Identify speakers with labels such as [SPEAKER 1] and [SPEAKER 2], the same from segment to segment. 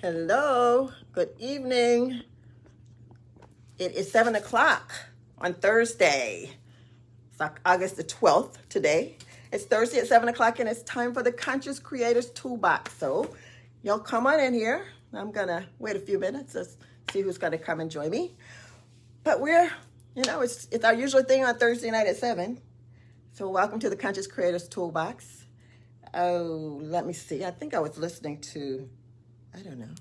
[SPEAKER 1] Hello, good evening. It is 7 o'clock on Thursday. It's like August the 12th today. It's Thursday at 7 o'clock and it's time for the Conscious Creators Toolbox. So y'all come on in here. I'm going to wait a few minutes to see who's going to come and join me. But it's our usual thing on Thursday night at 7. So welcome to the Conscious Creators Toolbox. Oh, let me see. I think I was listening to, I don't know,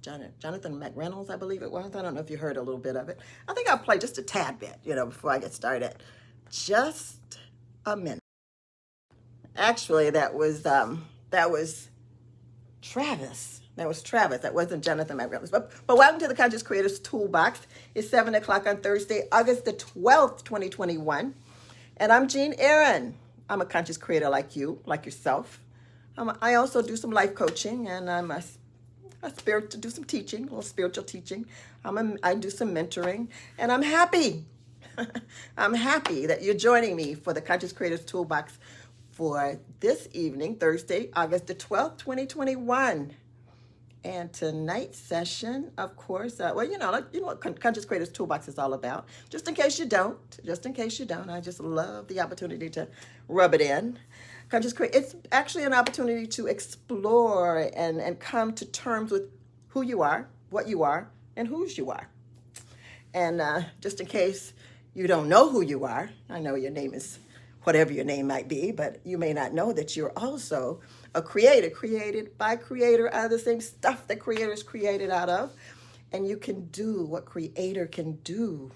[SPEAKER 1] Jonathan McReynolds, I believe it was. I don't know if you heard a little bit of it. I think I'll play just a tad bit, before I get started. Just a minute. Actually, that was Travis. That was Travis. That wasn't Jonathan McReynolds. But welcome to the Conscious Creators Toolbox. It's 7 o'clock on Thursday, August the 12th, 2021. And I'm Jean Aaron. I'm a conscious creator like you, like yourself. I also do some life coaching, and I'm a spirit, do some teaching, a little spiritual teaching. I do some mentoring, and I'm happy. I'm happy that you're joining me for the Conscious Creators Toolbox for this evening, Thursday, August the 12th, 2021. And tonight's session, of course, what Conscious Creators Toolbox is all about. Just in case you don't, I just love the opportunity to rub it in. It's actually an opportunity to explore and come to terms with who you are, what you are, and whose you are. And just in case you don't know who you are, I know your name is whatever your name might be, but you may not know that you're also a creator, created by creator out of the same stuff that creators created out of. And you can do what creator can do.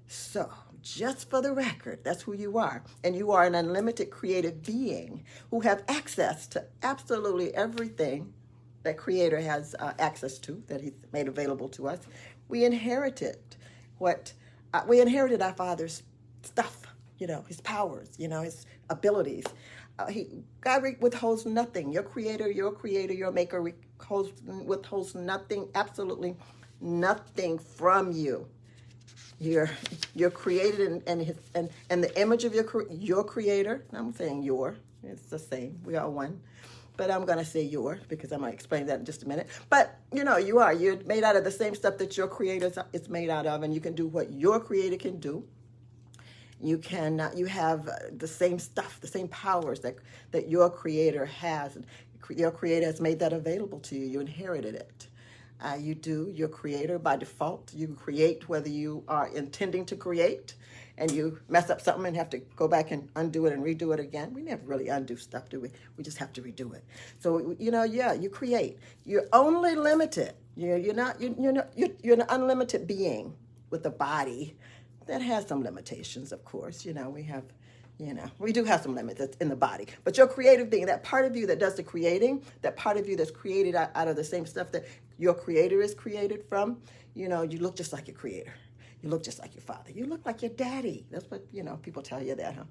[SPEAKER 1] So, just for the record, that's who you are. And you are an unlimited creative being who have access to absolutely everything that creator has access to, that he's made available to us. We inherited our father's stuff, his powers, his abilities. God withholds nothing. Your creator, your maker withholds nothing, absolutely nothing from you. You're created in the image of your creator. I'm saying your. It's the same. We are one. But I'm going to say your because I'm going to explain that in just a minute. But, you're made out of the same stuff that your creator is made out of, and you can do what your creator can do. You have the same stuff, the same powers that your creator has. Your creator has made that available to you. You inherited it. Your creator by default. You create whether you are intending to create, and you mess up something and have to go back and undo it and redo it again. We never really undo stuff, do we? We just have to redo it. So, you create. You're only limited. You're an unlimited being with a body that has some limitations, of course. We do have some limits in the body. But your creative being, that part of you that does the creating, that part of you that's created out of the same stuff that your creator is created from, you look just like your creator. You look just like your father. You look like your daddy. That's what, people tell you that, huh?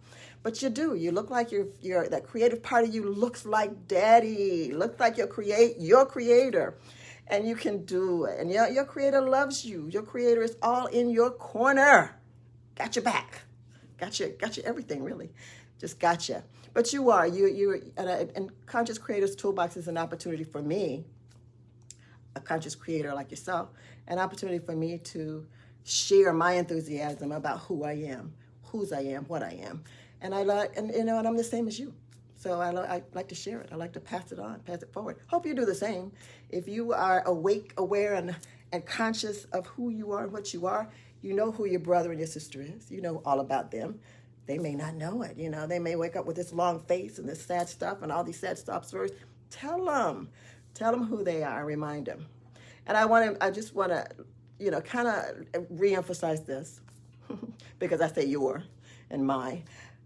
[SPEAKER 1] But you do. You look like that creative part of you looks like daddy. Looks like your creator. And you can do it. And your creator loves you. Your creator is all in your corner. Got your back. Got you everything, really. Just got you. But you are. And Conscious Creators Toolbox is an opportunity for me, a conscious creator like yourself, an opportunity for me to share my enthusiasm about who I am, whose I am, what I am. And and I'm the same as you. So I like to share it. I like to pass it on, pass it forward. Hope you do the same. If you are awake, aware, and conscious of who you are and what you are, you know who your brother and your sister is. You know all about them. They may not know it. They may wake up with this long face and this sad stuff and all these sad stop stories. Tell them who they are. Remind them. And I just want to, kind of reemphasize this because I say your and my.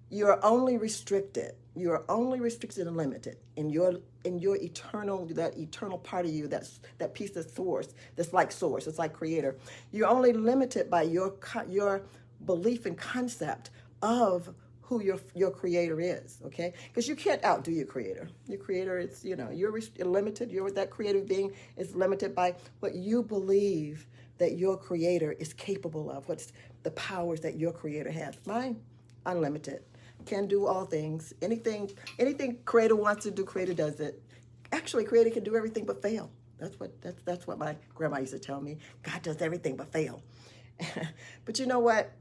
[SPEAKER 1] You're only restricted and limited in your that eternal part of you, that piece of source, that's like source, it's like creator. You're only limited by your belief and concept of who your creator is, okay? Because you can't outdo your creator. Your creator is, you're limited. That creative being is limited by what you believe that your creator is capable of, what's the powers that your creator has. Mine, unlimited. Can do all things. Anything creator wants to do, creator does it. Actually, creator can do everything but fail. That's what my grandma used to tell me. God does everything but fail. But you know what?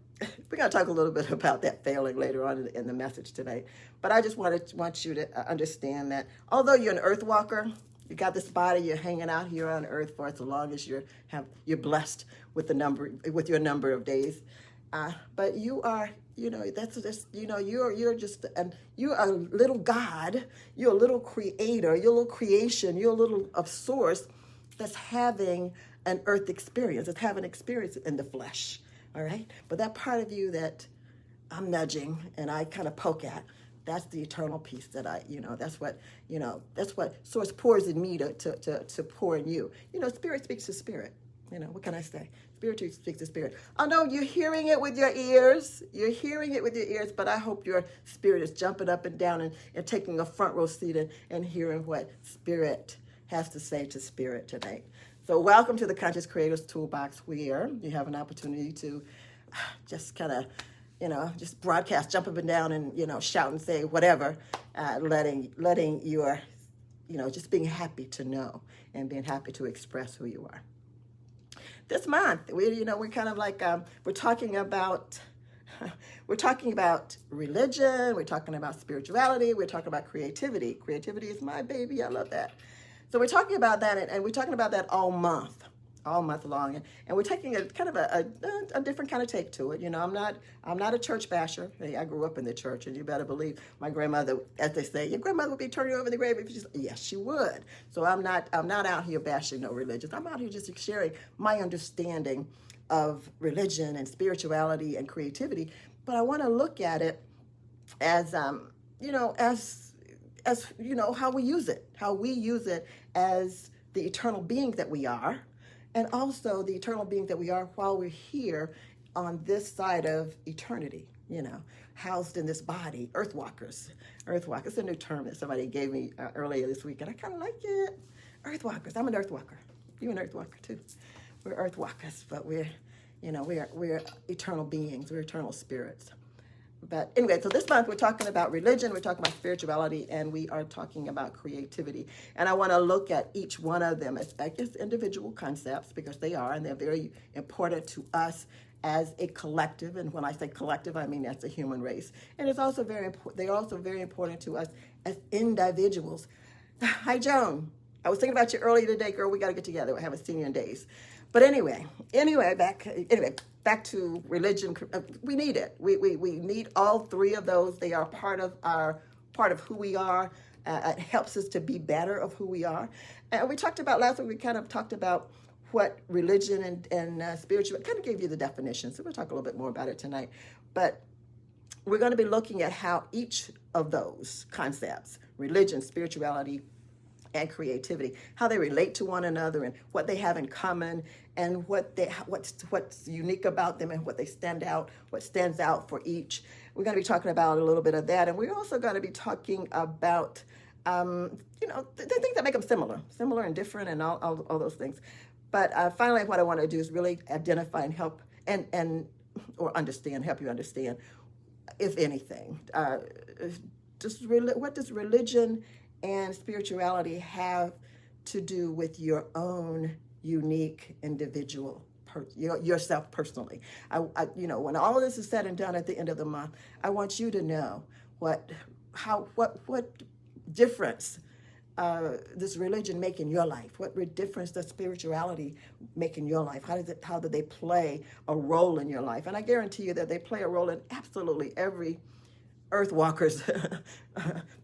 [SPEAKER 1] We're going to talk a little bit about that failing later on in the message tonight. But I just want you to understand that although you're an earth walker, you got this body, you're hanging out here on earth for as long as you're blessed with your number of days. But you are, that's just, you're just, you're a little God, you're a little creator, you're a little creation, you're a little of source that's having an earth experience, that's having experience in the flesh, all right? But that part of you that I'm nudging and I kind of poke at, that's the eternal peace that that's what source pours in me to pour in you. Spirit speaks to spirit. What can I say? Spirit speaks to spirit. I know you're hearing it with your ears. You're hearing it with your ears, but I hope your spirit is jumping up and down and taking a front row seat and hearing what spirit has to say to spirit tonight. So welcome to the Conscious Creators Toolbox, where you have an opportunity to just kind of, just broadcast, jump up and down and, shout and say whatever, letting your, just being happy to know and being happy to express who you are. This month, we're kind of like, we're talking about religion, we're talking about spirituality, we're talking about creativity. Creativity is my baby, I love that. So we're talking about that, and we're talking about that all month long, and we're taking a kind of a different kind of take to it. I'm not a church basher. Hey, I grew up in the church, and you better believe my grandmother, as they say, your grandmother would be turning over in the grave if she's, yes, she would. So I'm not out here bashing no religions. I'm out here just sharing my understanding of religion and spirituality and creativity. But I want to look at it as how we use it as the eternal beings that we are, and also the eternal beings that we are while we're here on this side of eternity, housed in this body, earthwalkers. Earthwalkers, a new term that somebody gave me earlier this week, and I kind of like it. Earthwalkers, I'm an earthwalker. You're an earthwalker too. We're earthwalkers, but we're eternal beings, we're eternal spirits. But anyway, so this month we're talking about religion, we're talking about spirituality, and we are talking about creativity. And I want to look at each one of them as individual concepts, because they are, and they're very important to us as a collective. And when I say collective, I mean as a human race. And it's also they're also very important to us as individuals. Hi, Joan. I was thinking about you earlier today, girl. We got to get together. We haven't seen you in days. But anyway, back to religion. We need it. We need all three of those. They are part of who we are. It helps us to be better of who we are. And we talked about last week. We kind of talked about what religion and spiritual. Kind of gave you the definition. So we'll talk a little bit more about it tonight. But we're going to be looking at how each of those concepts, religion, spirituality, and creativity, how they relate to one another and what they have in common, and what's unique about them, and what stands out for each. We're going to be talking about a little bit of that, and we're also going to be talking about the things that make them similar and different, and all those things. But finally, what I want to do is really identify and help help you understand, if anything, what does religion and spirituality have to do with your own unique individual, yourself personally. When all of this is said and done at the end of the month, I want you to know what difference this religion make in your life. What difference does spirituality make in your life? How do they play a role in your life? And I guarantee you that they play a role in absolutely every earthwalker's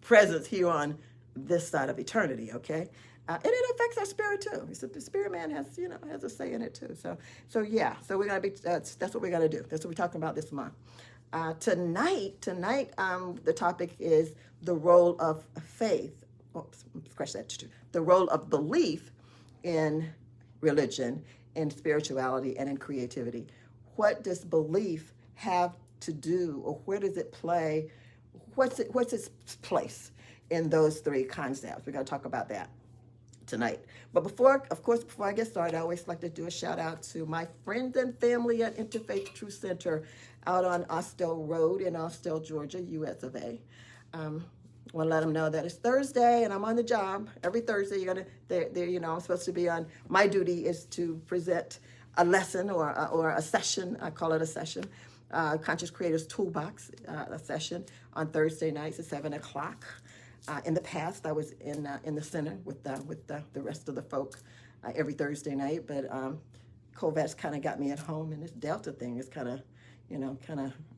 [SPEAKER 1] presence here on this side of eternity, okay? And it affects our spirit too. So the spirit man has a say in it too. So we're gonna be. That's what we're gonna do. That's what we're talking about this month. Tonight, the topic is the role of faith. Oops, scratch that too. The role of belief in religion, in spirituality, and in creativity. What does belief have to do, or where does it play? What's its place in those three concepts? We're going to talk about that tonight. But before I get started, I always like to do a shout out to my friends and family at Interfaith Truth Center out on Austell Road in Austell, Georgia, US of A. want to let them know that it's Thursday and I'm on the job. Every Thursday, I'm supposed to be on. My duty is to present a lesson or a session. I call it a session. Conscious Creators Toolbox, a session on Thursday nights at 7 o'clock. In the past, I was in the center with the rest of the folk every Thursday night, but COVID's kind of got me at home, and this Delta thing is kind of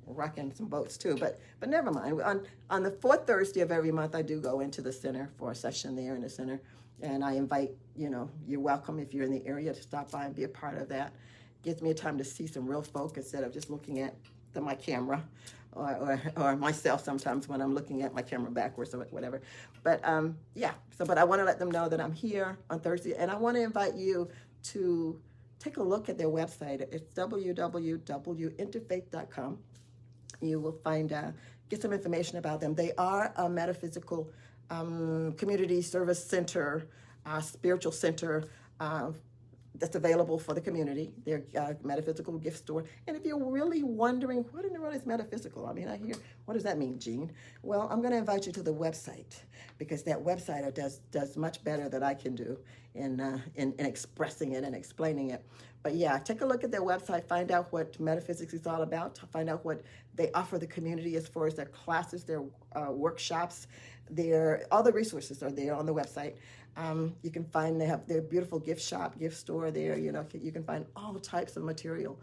[SPEAKER 1] rocking some boats too. But never mind. On the fourth Thursday of every month, I do go into the center for a session there in the center, and I invite, you're welcome if you're in the area to stop by and be a part of that. Gives me a time to see some real folk instead of just looking at my camera or myself sometimes when I'm looking at my camera backwards or whatever. But but I want to let them know that I'm here on Thursday, and I want to invite you to take a look at their website. It's www.interfaith.com. You will get some information about them. They are a metaphysical community service center, spiritual center, that's available for the community. They're a metaphysical gift store. And if you're really wondering, what in the world is metaphysical? I hear, what does that mean, Jean? Well, I'm going to invite you to the website, because that website does much better than I can do in expressing it and explaining it. But yeah, take a look at their website, find out what metaphysics is all about, find out what they offer the community as far as their classes, their workshops, all the resources are there on the website. You can find, they have their beautiful gift store there. You can find all types of material,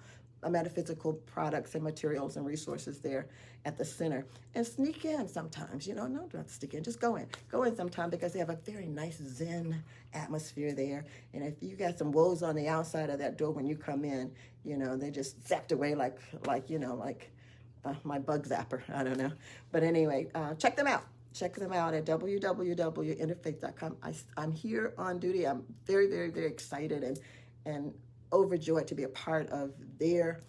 [SPEAKER 1] metaphysical products and materials and resources there at the center. And sneak in sometimes, no, don't sneak in, just go in sometime, because they have a very nice Zen atmosphere there. And if you got some wolves on the outside of that door when you come in, they just zapped away like my bug zapper, I don't know. But anyway, check them out. Check them out at www.interfaith.com. I'm here on duty. I'm very, very, very excited and overjoyed to be a part of their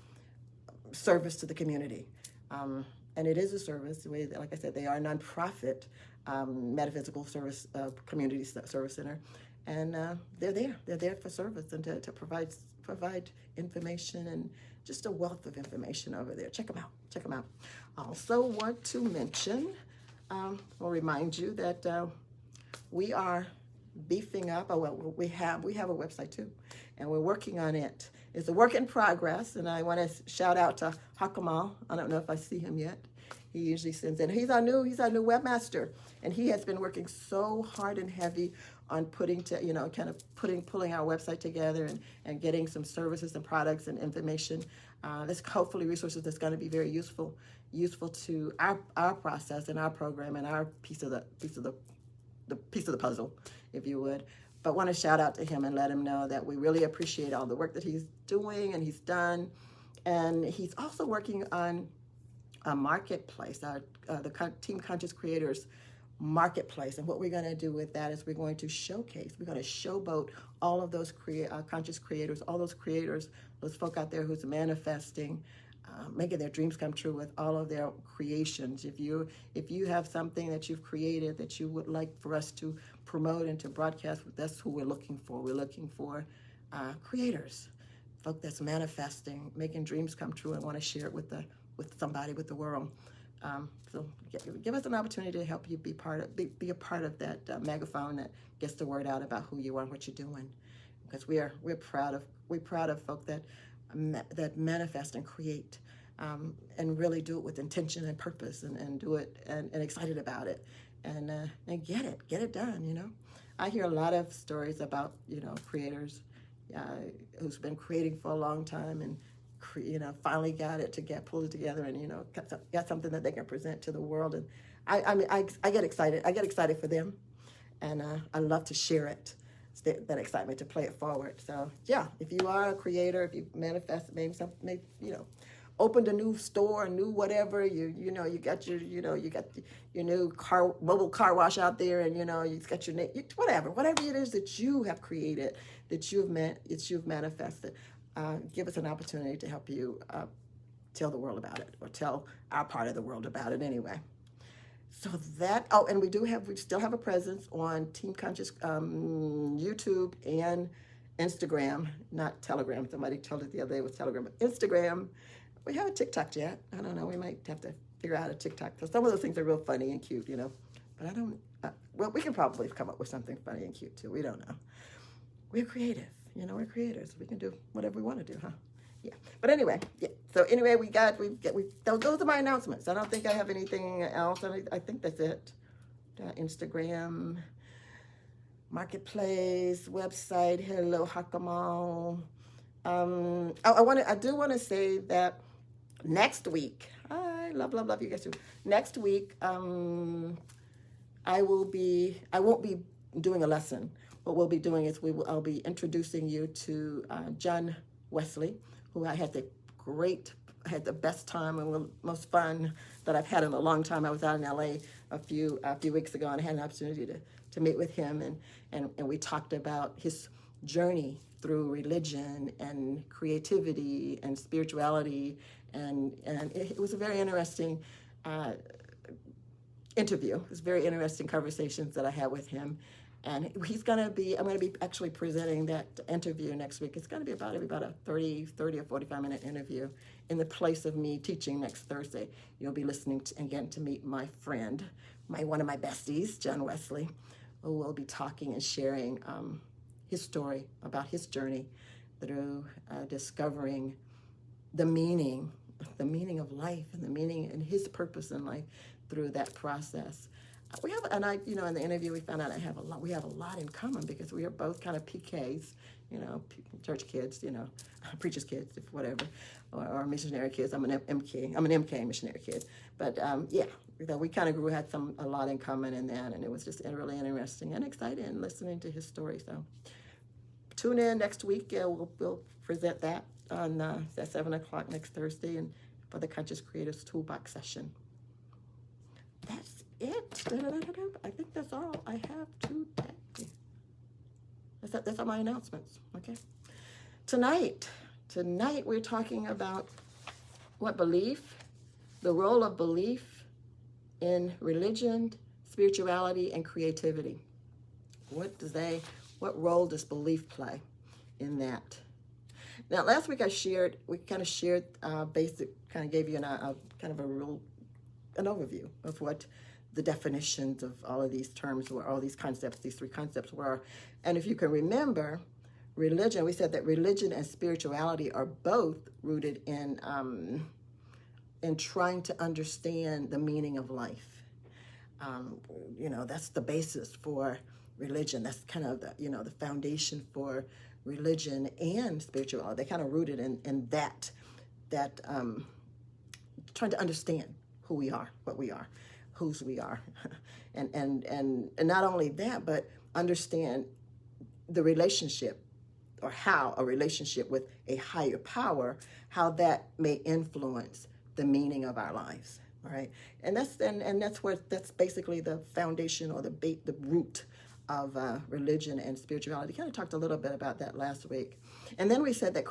[SPEAKER 1] service to the community. And it is a service. Like I said, they are a nonprofit metaphysical service community service center. And they're there. They're there for service and to provide information and just a wealth of information over there. Check them out. I also want to mention, I'll remind you that we are beefing up. We have a website too, and we're working on it. It's a work in progress, and I want to shout out to Hakamal. I don't know if I see him yet. He usually sends in. He's our new webmaster, and he has been working so hard and heavy on pulling our website together and getting some services and products and information. That's hopefully resources that's going to be very useful to our process and our program and our piece of the puzzle, if you would. But want to shout out to him and let him know that we really appreciate all the work that he's doing and he's done. And he's also working on a marketplace, the Team Conscious Creators marketplace. And what we're going to do with that is we're going to showboat all of those conscious creators, all those creators, those folk out there who's manifesting, making their dreams come true with all of their creations. If you have something that you've created that you would like for us to promote and to broadcast, that's who we're looking for. We're looking for creators, folk that's manifesting, making dreams come true, and want to share it with somebody, with the world. So give us an opportunity to help you be a part of that megaphone that gets the word out about who you are and what you're doing, because we're proud of folk that manifest and create, and really do it with intention and purpose, and do it and excited about it, and get it done. I hear a lot of stories about creators who's been creating for a long time and finally got it pulled it together and got something that they can present to the world. And I get excited. I get excited for them, and I love to share it. That excitement to play it forward. So yeah, if you are a creator, if you manifest, maybe opened a new store, a new whatever, you got your new mobile car wash out there, and you've got your name, whatever it is that you have created, that you've manifested. Give us an opportunity to help you tell the world about it, or tell our part of the world about it anyway. So and we still have a presence on Team Conscious YouTube and Instagram, not Telegram. Somebody told us the other day it was Telegram, but Instagram. We haven't TikTok yet. I don't know. We might have to figure out a TikTok. So some of those things are real funny and cute, But I don't, well, we can probably come up with something funny and cute too. We don't know. We're creative. We're creators. We can do whatever we want to do, huh? Yeah. But anyway, yeah. So anyway, those are my announcements. I don't think I have anything else. I think that's it. Instagram, Marketplace, website, hello, Hakamal. I do want to say that next week, I love you guys too. Next week, I won't be doing a lesson. What we'll be doing is I'll be introducing you to John Wesley, who I had the best time and most fun that I've had in a long time. I was out in LA a few weeks ago, and I had an opportunity to meet with him, and we talked about his journey through religion and creativity and spirituality, and it was a very interesting interview. It was very interesting conversations that I had with him. And I'm going to be actually presenting that interview next week. It's going to be about a 30 or 45-minute interview in the place of me teaching next Thursday. You'll be listening to meet my friend, one of my besties, John Wesley, who will be talking and sharing his story about his journey through discovering the meaning of life and the meaning and his purpose in life through that process. In the interview we found out we have a lot in common because we are both kind of PKs, church kids, preacher's kids, whatever, or missionary kids. I'm an MK missionary kid, but we kind of had a lot in common in that, and it was just really interesting and exciting listening to his story. So tune in next week. We'll present that on at 7:00 next Thursday, and for the Conscious Creators Toolbox session. That's it. I think that's all I have today. That's all my announcements. Okay. Tonight we're talking about the role of belief in religion, spirituality, and creativity. What role does belief play in that? Now, last week we kind of shared gave you an overview of what the definitions of all of these terms were, all these concepts, these three concepts were. And if you can remember, religion, we said that religion and spirituality are both rooted in trying to understand the meaning of life. That's the basis for religion. That's kind of the foundation for religion and spirituality. They're kind of rooted in that trying to understand who we are, what we are, whose we are, and not only that, but understand the relationship, or how a relationship with a higher power, how that may influence the meaning of our lives. All right, and that's basically the foundation or the root of religion and spirituality. Kind of talked a little bit about that last week, and then we said that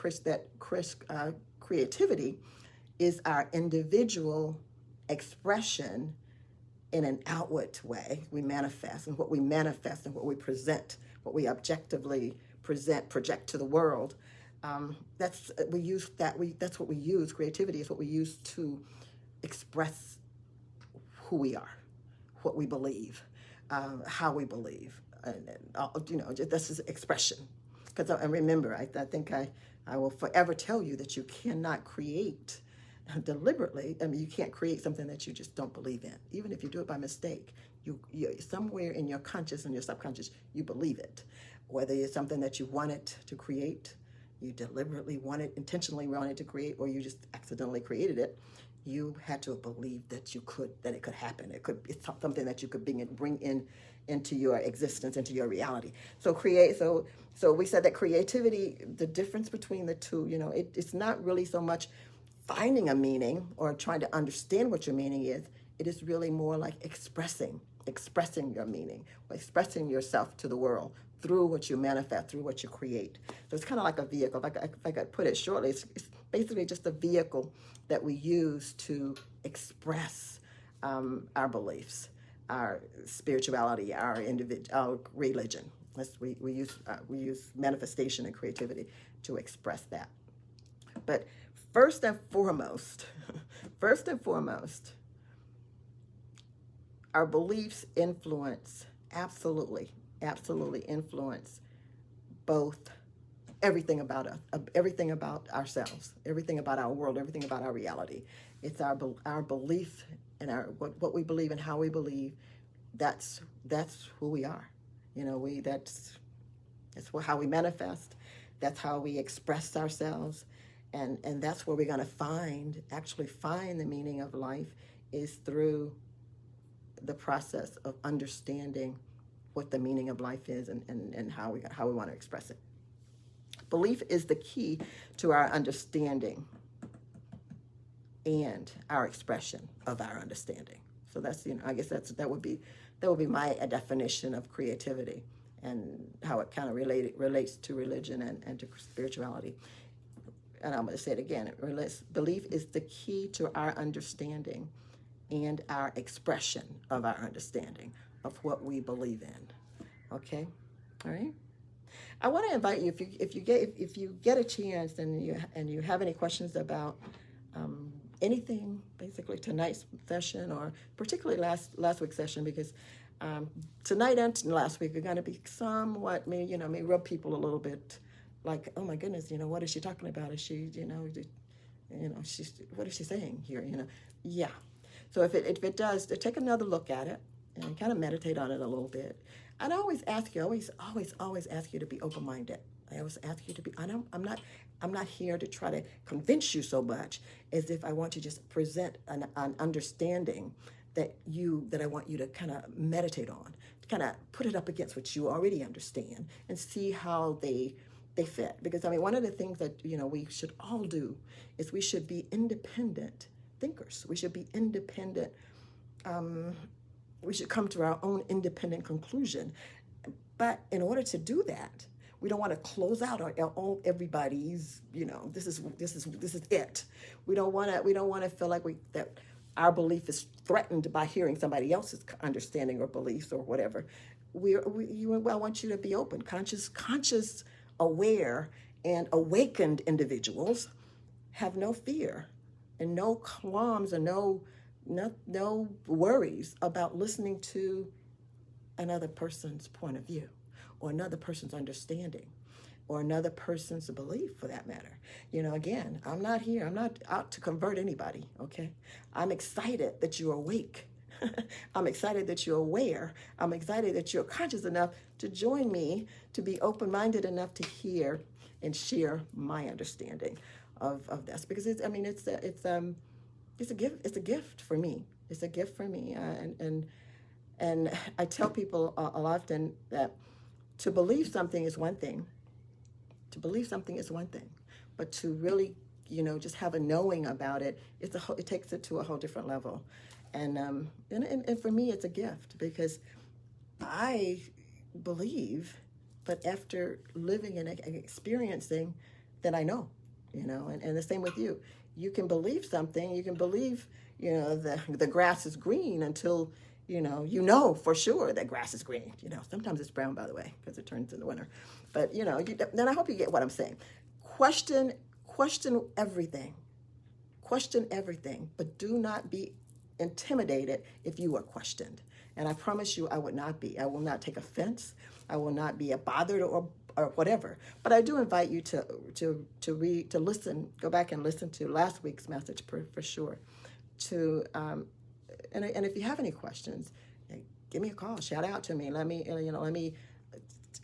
[SPEAKER 1] creativity is our individual expression in an outward way. We manifest, and what we manifest and what we present, what we objectively project to the world. That's what we use. Creativity is what we use to express who we are, what we believe, how we believe. This is expression. And remember, I think I will forever tell you that you cannot create deliberately. I mean, you can't create something that you just don't believe in. Even if you do it by mistake, you somewhere in your conscious and your subconscious, you believe it. Whether it's something that you wanted to create, you deliberately intentionally wanted to create, or you just accidentally created it, you had to believe that it could happen. It's something that you could bring into your existence, into your reality. So we said that creativity, the difference between the two, it's not really so much finding a meaning or trying to understand what your meaning is. It is really more like expressing your meaning, or expressing yourself to the world through what you manifest, through what you create. So it's kind of like a vehicle. If I could put it shortly, it's basically just a vehicle that we use to express our beliefs, our spirituality, our religion. We use manifestation and creativity to express that. But first and foremost, our beliefs influence, absolutely influence both everything about us, everything about ourselves, everything about our world, everything about our reality. It's our belief and what we believe and how we believe. That's who we are. That's how we manifest. That's how we express ourselves, and that's where we're going to actually find the meaning of life, is through the process of understanding what the meaning of life is, and how we want to express it. Belief is the key to our understanding and our expression of our understanding. So that's, I guess that would be my definition of creativity, and how it kind of relates to religion and to spirituality. And I'm going to say it again. Belief is the key to our understanding and our expression of our understanding of what we believe in. Okay, all right. I want to invite you, if you get a chance and you have any questions about anything, basically tonight's session, or particularly last week's session, because tonight and last week are going to be somewhat, may rub people a little bit like, oh my goodness, what is she talking about? Is she, she's, what is she saying here? Yeah. So if it does, to take another look at it and kind of meditate on it a little bit. And I always ask you, always ask you to be open-minded. I always ask you to be. I'm not here to try to convince you so much as if I want to just present an understanding that I want you to kind of meditate on, to kind of put it up against what you already understand and see how they fit. Because one of the things that we should all do is we should be independent thinkers. We should be independent. We should come to our own independent conclusion. But in order to do that, we don't want to close out everybody's, this is it. We don't want to feel like that our belief is threatened by hearing somebody else's understanding or beliefs or whatever. I want you to be open, conscious, aware, and awakened individuals have no fear and no qualms and no worries about listening to another person's point of view, or another person's understanding, or another person's belief, for that matter. Again, I'm not out to convert anybody, okay? I'm excited that you're awake. I'm excited that you're aware. I'm excited that you're conscious enough to join me, to be open-minded enough to hear and share my understanding of this, because it's a gift. It's a gift for me. It's a gift for me, and I tell people often that to believe something is one thing. To believe something is one thing, but to really, just have a knowing about it, it takes it to a whole different level. And for me, it's a gift, because I believe, but after living and experiencing, then I know, and the same with you. You can believe something. You can believe, the grass is green until, for sure that grass is green. Sometimes it's brown, by the way, because it turns in the winter. But, then I hope you get what I'm saying. Question everything. Question everything, but do not be intimidated if you are questioned. And I promise you, I would not be. I will not take offense. I will not be bothered or whatever. But I do invite you to read, to listen, go back and listen to last week's message for sure. And if you have any questions, give me a call, shout out to me. Let me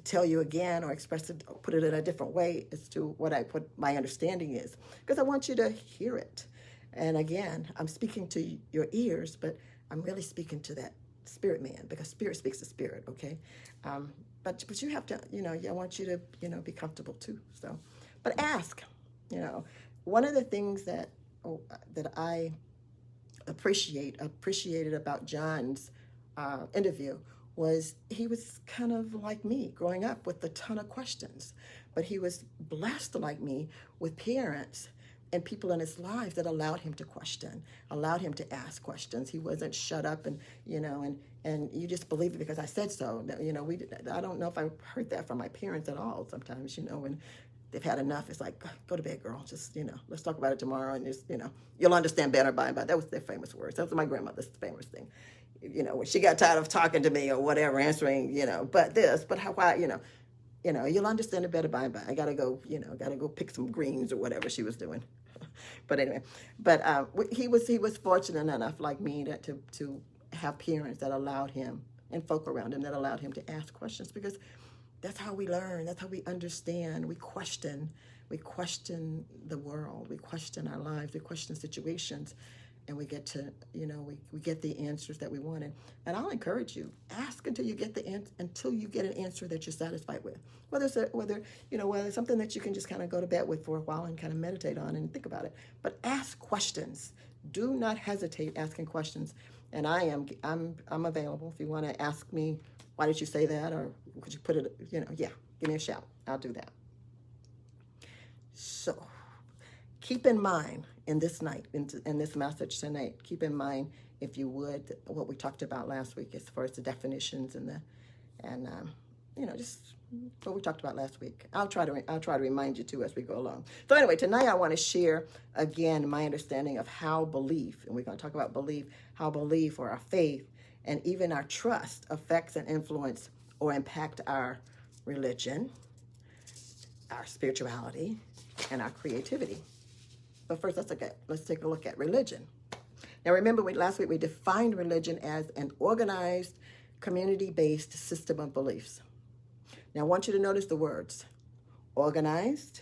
[SPEAKER 1] tell you again, or express it, or put it in a different way as to what my understanding is, because I want you to hear it. And again, I'm speaking to your ears, but I'm really speaking to that spirit man, because spirit speaks to spirit. Okay. But you have to, I want you to, be comfortable too. So, but ask, one of the things that I appreciated about John's interview was he was kind of like me, growing up with a ton of questions, but he was blessed like me with parents and people in his life that allowed him to question, allowed him to ask questions. He wasn't shut up and you just believe it because I said so. I don't know if I heard that from my parents at all. Sometimes, when they've had enough, it's like, go to bed, girl. Just, let's talk about it tomorrow, and just, you'll understand better by and by. That was their famous words. That was my grandmother's famous thing. when she got tired of talking to me or whatever, answering, but how, why, you'll understand it better by and by. I gotta go, gotta go pick some greens or whatever she was doing. But anyway, he was fortunate enough, like me, to have parents that allowed him and folk around him that allowed him to ask questions, because that's how we learn. That's how we understand. We question the world. We question our lives. We question situations, and we get to, we get the answers that we wanted. And I'll encourage you, ask until you get until you get an answer that you're satisfied with. Whether it's something that you can just kind of go to bed with for a while and kind of meditate on and think about it. But ask questions. Do not hesitate asking questions. And I'm available if you want to ask me, why did you say that, or could you put it, give me a shout. I'll do that. So keep in mind in this message tonight, keep in mind, if you would, what we talked about last week as far as the definitions and just what we talked about last week. I'll try to remind you too as we go along. So anyway, tonight I want to share again my understanding of how belief, and we're going to talk about belief, how belief or our faith and even our trust affects and influence or impact our religion, our spirituality, and our creativity. But first, let's take a look at religion. Now, remember, last week we defined religion as an organized, community-based system of beliefs. Now, I want you to notice the words: organized,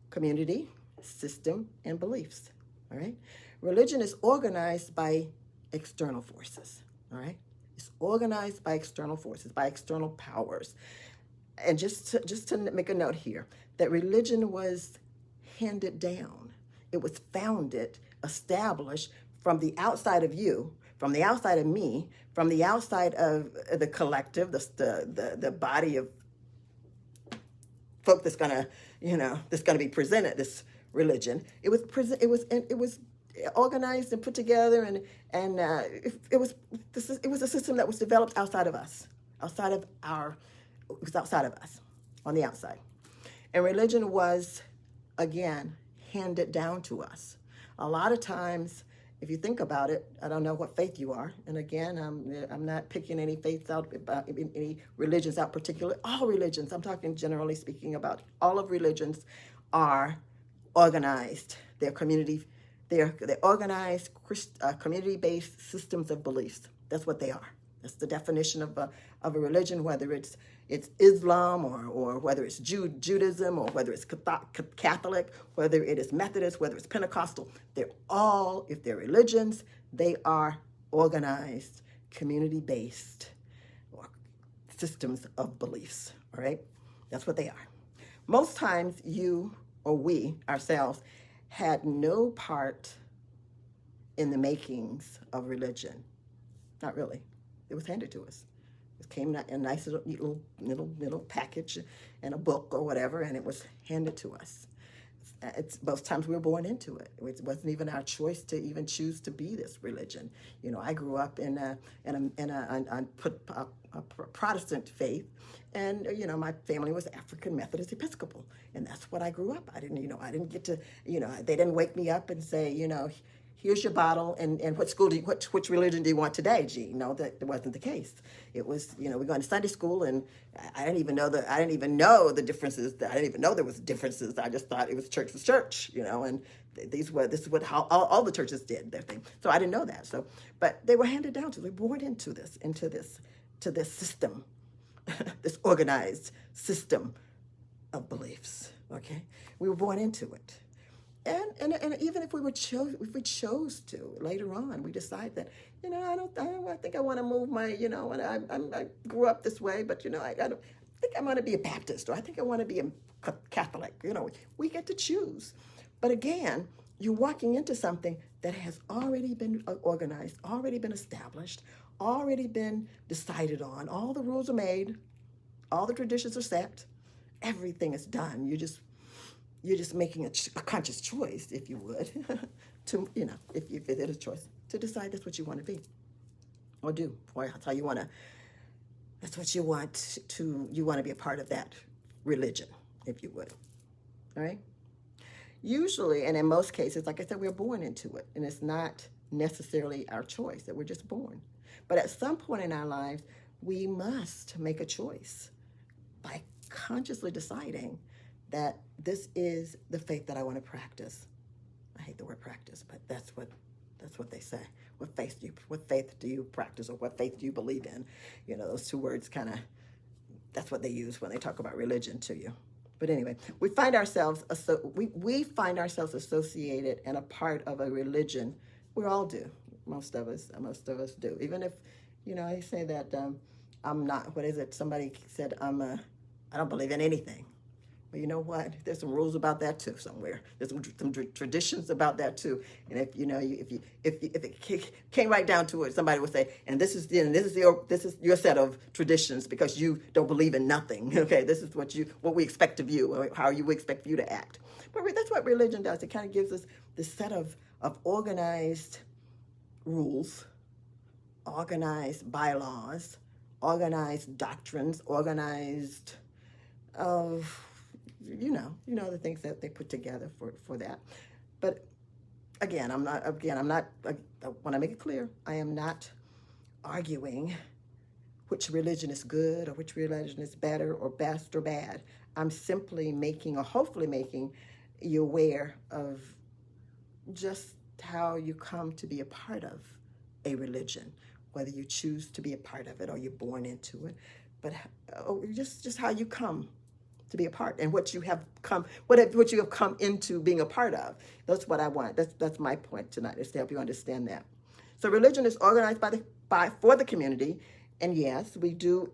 [SPEAKER 1] community, system, and beliefs. All right? Religion is organized by external forces. All right? It's organized by external forces, by external powers. And just to make a note here, that religion was handed down. It was founded, established from the outside of you, from the outside of me, from the outside of the collective, the body of folk that's gonna be presented this religion. It was organized and put together, and it was a system that was developed outside of us, it was outside of us, on the outside. And religion was, again, handed down to us. A lot of times, if you think about it, I don't know what faith you are. And again, I'm not picking any faiths out, any religions out particularly. All religions, I'm talking generally speaking about all of religions, are organized. They're organized, community-based systems of beliefs. That's what they are. That's the definition of a religion, whether it's Islam or whether it's Judaism or whether it's Catholic, whether it is Methodist, whether it's Pentecostal. They're all, if they're religions, they are organized, community-based or systems of beliefs, all right? That's what they are. Most times you or we ourselves had no part in the makings of religion. Not really. It was handed to us. It came in a nice little package and a book or whatever, and it was handed to us. Most times we were born into it. It wasn't even our choice to even choose to be this religion. I grew up in a Protestant faith, and my family was African Methodist Episcopal, and that's what I grew up. I didn't get to, they didn't wake me up and say, here's your bottle, and which religion do you want today, G? No, that wasn't the case. It was, we're going to Sunday school, and I didn't even know the differences. I didn't even know there was differences. I just thought it was church, and this is what how all the churches did their thing. So I didn't know that. So, but they were handed down to, they were born into this system, this organized system of beliefs. Okay, we were born into it. And even if we chose to later on, we decide that I think I want to move my and I grew up this way, but I don't think I want to be a Baptist, or I think I want to be a Catholic. We get to choose. But again, you're walking into something that has already been organized, already been established, already been decided on. All the rules are made, all the traditions are set, everything is done. You're just making a conscious choice, if you would, to, if it is a choice, to decide that's what you want to be or do, or that's how you want to, that's what you want to be a part of that religion, if you would, all right? Usually, and in most cases, like I said, we're born into it, and it's not necessarily our choice that we're just born. But at some point in our lives, we must make a choice by consciously deciding that this is the faith that I want to practice. I hate the word practice, but that's what they say. What faith do you practice, or what faith do you believe in? You know, those two words kind of, that's what they use when they talk about religion to you. But anyway, we find ourselves associated and a part of a religion. We all do. Most of us do. Even if, you know, I say that I'm not. What is it? Somebody said I don't believe in anything. Well, you know what? There's some rules about that too somewhere. There's some traditions about that too. And if you know, if it came right down to it, somebody would say, "And this is your set of traditions because you don't believe in nothing." Okay, this is what we expect of you, or how you expect you to act. But that's what religion does. It kind of gives us this set of organized rules, organized bylaws, organized doctrines, organized you know the things that they put together for that. But again, I'm not. I want to make it clear, I am not arguing which religion is good or which religion is better or best or bad. I'm simply hopefully making you aware of just how you come to be a part of a religion, whether you choose to be a part of it or you're born into it, but just how you come to be a part, and what you have come into being a part of. That's what I want. That's my point tonight, is to help you understand that. So religion is organized for the community, and yes, we do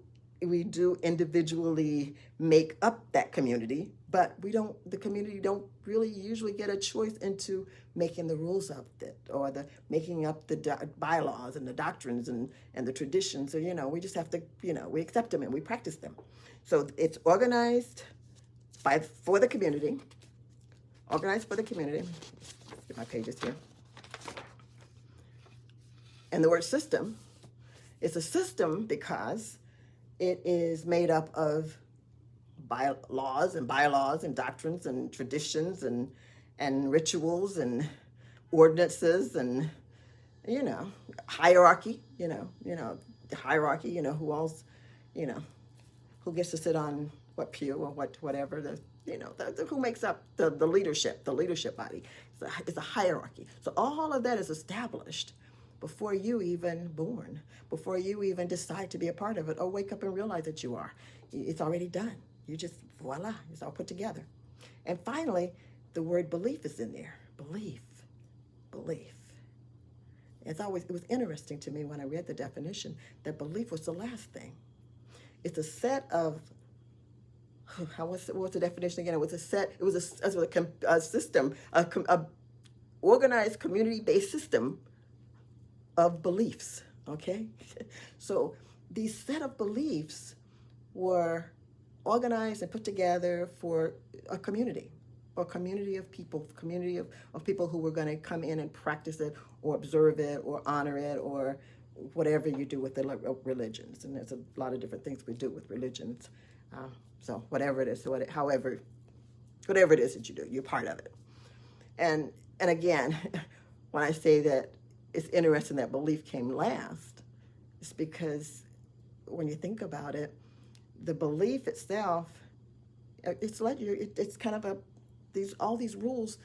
[SPEAKER 1] individually make up that community, but the community don't really usually get a choice into making the rules of it, or the making up the bylaws and the doctrines and the traditions. So, we just have to, we accept them and we practice them. So it's organized for the community. Organized for the community. Let's get my pages here. And the word system is a system because it is made up of bylaws and doctrines and traditions and rituals and ordinances and hierarchy. The hierarchy. Who else? Who gets to sit on what pew or whatever. Who makes up the leadership body. It's a hierarchy. So all of that is established before you even born, before you even decide to be a part of it or wake up and realize that you are. It's already done. You just, voila, it's all put together. And finally, the word belief is in there. Belief. It was interesting to me when I read the definition that belief was the last thing. It's a set of, what's the definition again? It was a system, a organized community-based system of beliefs, okay? So these set of beliefs were organized and put together for a community, or community of people, of people who were going to come in and practice it or observe it or honor it or whatever you do with the religions. And there's a lot of different things we do with religions. So whatever it is, whatever it is that you do, you're part of it. And again, when I say that it's interesting that belief came last, it's because when you think about it, the belief itself, it's kind of all these rules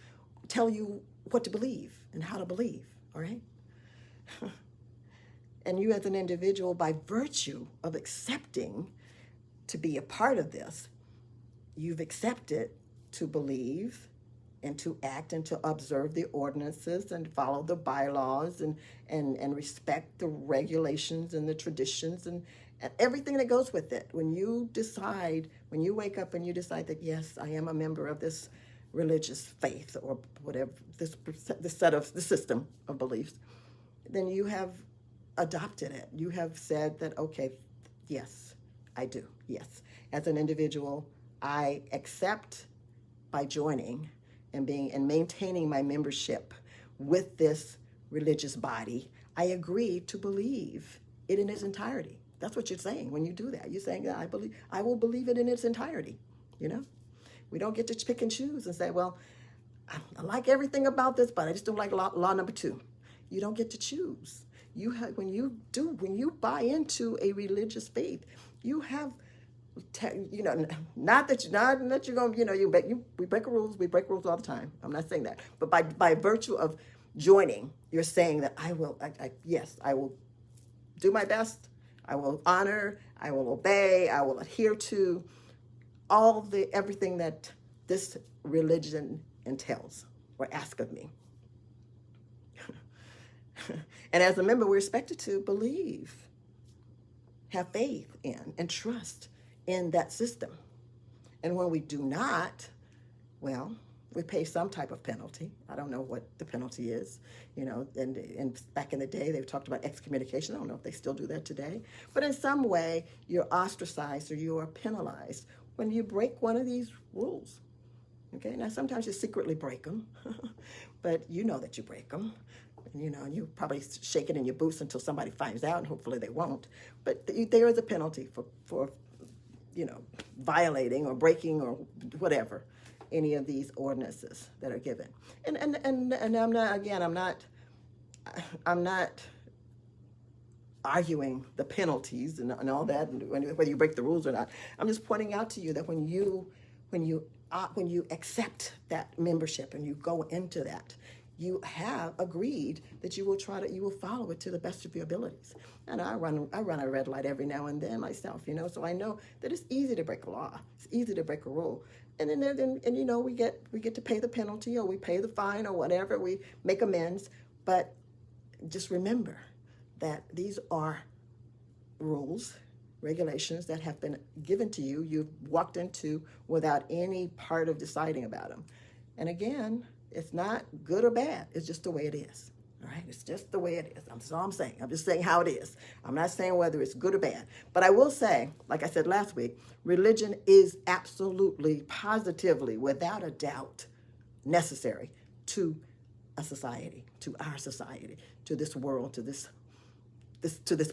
[SPEAKER 1] tell you what to believe and how to believe, all right? And you as an individual, by virtue of accepting to be a part of this, you've accepted to believe and to act and to observe the ordinances and follow the bylaws and respect the regulations and the traditions and everything that goes with it. When you wake up and you decide that, yes, I am a member of this religious faith or whatever, this system of beliefs, then you have adopted it. You have said that, okay, yes, I do. Yes. As an individual, I accept by joining and maintaining my membership with this religious body, I agree to believe it in its entirety. That's what you're saying when you do that. You're saying that I will believe it in its entirety. We don't get to pick and choose and say, well, I like everything about this, but I just don't like law number 2. You don't get to choose. when you buy into a religious faith, you have, not that you're going, we break rules. We break rules all the time. I'm not saying that, but by virtue of joining, you're saying that yes, I will do my best. I will honor. I will obey. I will adhere to everything that this religion entails or asks of me. And as a member, we're expected to believe, have faith in, and trust in that system. And when we do not, well, we pay some type of penalty. I don't know what the penalty is, and back in the day, they talked about excommunication. I don't know if they still do that today. But in some way, you're ostracized or you are penalized when you break one of these rules. Okay, now sometimes you secretly break them, but you know that you break them. And you probably shake it in your boots until somebody finds out, and hopefully they won't. But there is a penalty for violating or breaking or whatever any of these ordinances that are given. And I'm not arguing the penalties and all that, and whether you break the rules or not. I'm just pointing out to you that when you accept that membership and you go into that, you have agreed that you will follow it to the best of your abilities. And I run a red light every now and then myself, so I know that it's easy to break a law. It's easy to break a rule. And then we get to pay the penalty, or we pay the fine, or whatever, we make amends. But just remember that these are rules, regulations that have been given to you, you've walked into without any part of deciding about them. And again, it's not good or bad. It's just the way it is. All right? It's just the way it is. That's all I'm saying. I'm just saying how it is. I'm not saying whether it's good or bad. But I will say, like I said last week, religion is absolutely, positively, without a doubt, necessary to a society, to our society, to this world, to this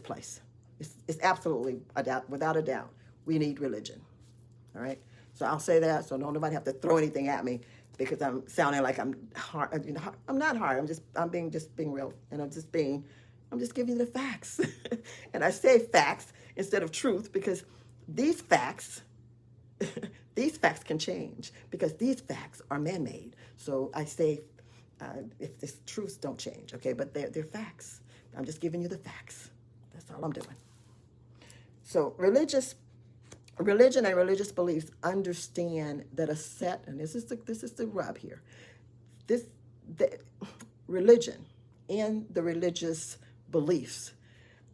[SPEAKER 1] place. It's absolutely without a doubt. We need religion. All right? So I'll say that, so don't nobody have to throw anything at me because I'm sounding like I'm hard. I'm not hard. I'm being real, and I'm just giving you the facts. And I say facts instead of truth because these facts can change because these facts are man-made. So I say if these truths don't change, okay, but they're facts. I'm just giving you the facts. That's all I'm doing. So religion and religious beliefs understand that a set, and this is the rub here. The religion and the religious beliefs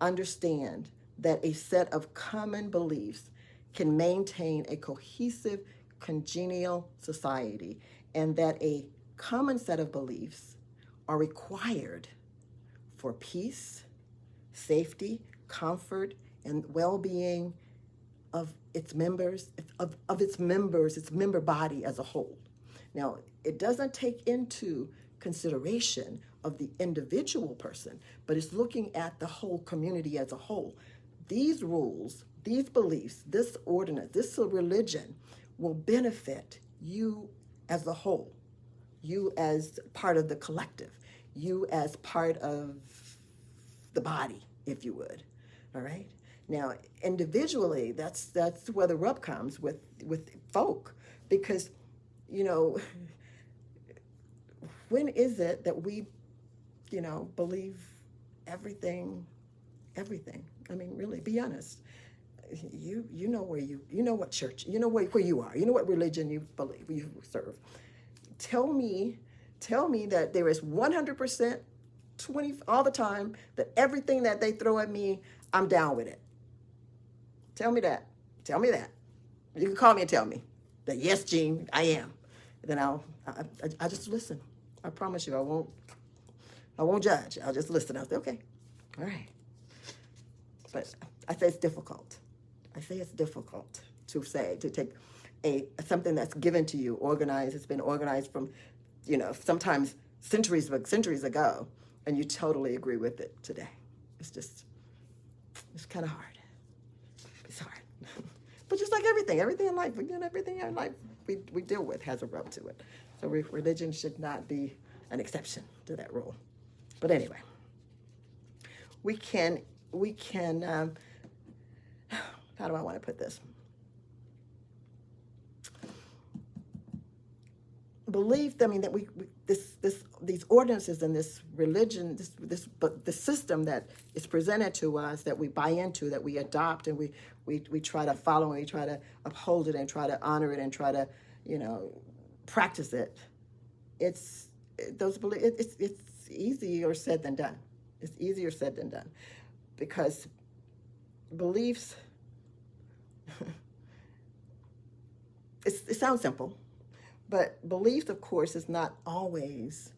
[SPEAKER 1] understand that a set of common beliefs can maintain a cohesive, congenial society, and that a common set of beliefs are required for peace, safety, comfort, and well-being of its members, its member body as a whole. Now, it doesn't take into consideration of the individual person, but it's looking at the whole community as a whole. These rules, these beliefs, this ordinance, this religion will benefit you as a whole, you as part of the collective, you as part of the body, if you would, all right? Now, individually, that's where the rub comes with folk, because, when is it that we, believe everything? I mean, really, be honest. You know what church, you know where you are, you know what religion you believe, you serve. Tell me that there is 100%, 20 all the time, that everything that they throw at me, I'm down with it. Tell me that. You can call me and tell me that, yes, Jean, I am. Then I just listen. I promise you, I won't judge. I'll just listen. I'll say, okay, all right. But I say it's difficult. To take something that's given to you, organized. It's been organized from, sometimes centuries ago, and you totally agree with it today. It's kind of hard. It's hard. But just like everything in life, we deal with has a rub to it. So religion should not be an exception to that rule. But anyway, we can, how do I want to put this? Believe, I mean, that these ordinances and this religion, but the system that is presented to us, that we buy into, that we adopt, and we try to follow, and we try to uphold it, and try to honor it, and try to, practice it. It's easier said than done. It's easier said than done, because beliefs. It sounds simple. But beliefs, of course, is not always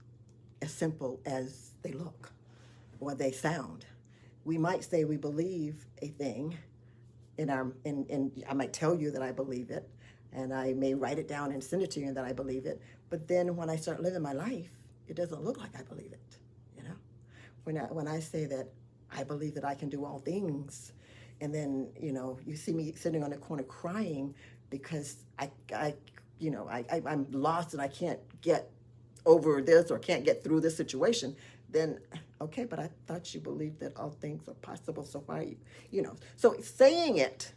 [SPEAKER 1] as simple as they look or they sound. We might say we believe a thing and I might tell you that I believe it, and I may write it down and send it to you that I believe it. But then when I start living my life, it doesn't look like I believe it. When I say that I believe that I can do all things, and then you see me sitting on the corner crying because I'm lost and I can't get over this or can't get through this situation, then, okay, but I thought you believed that all things are possible, so why, So saying it,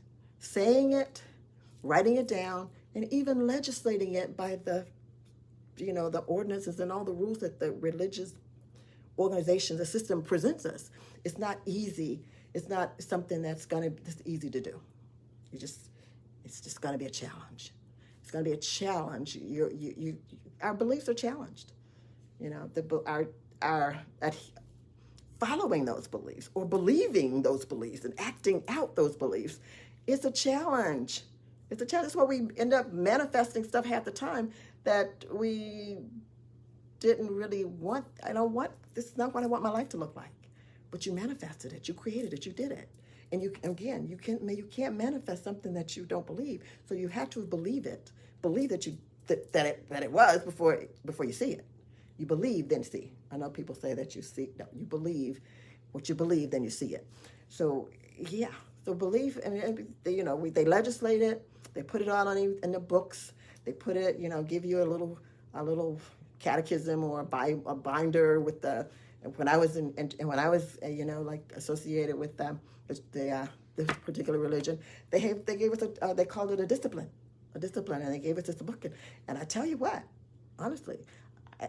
[SPEAKER 1] writing it down, and even legislating it by the ordinances and all the rules that the religious organization, the system presents us. It's not easy. It's not something that's easy to do. It's just going to be a challenge. It's going to be a challenge. Our beliefs are challenged. Our following those beliefs or believing those beliefs and acting out those beliefs is a challenge. It's a challenge. That's why we end up manifesting stuff half the time that we didn't really want. This is not what I want my life to look like. But you manifested it. You created it. You did it. And you can't manifest something that you don't believe. So you have to believe it. Believe that it was before you see it. You believe, then see. I know people say that you see. No, you believe what you believe, then you see it. So yeah. So belief, and they legislate it. They put it all in the books. They put it, give you a little catechism or a binder with the. When I was associated with this particular religion, they gave us they called it a discipline, and they gave us this book. And I tell you what, honestly,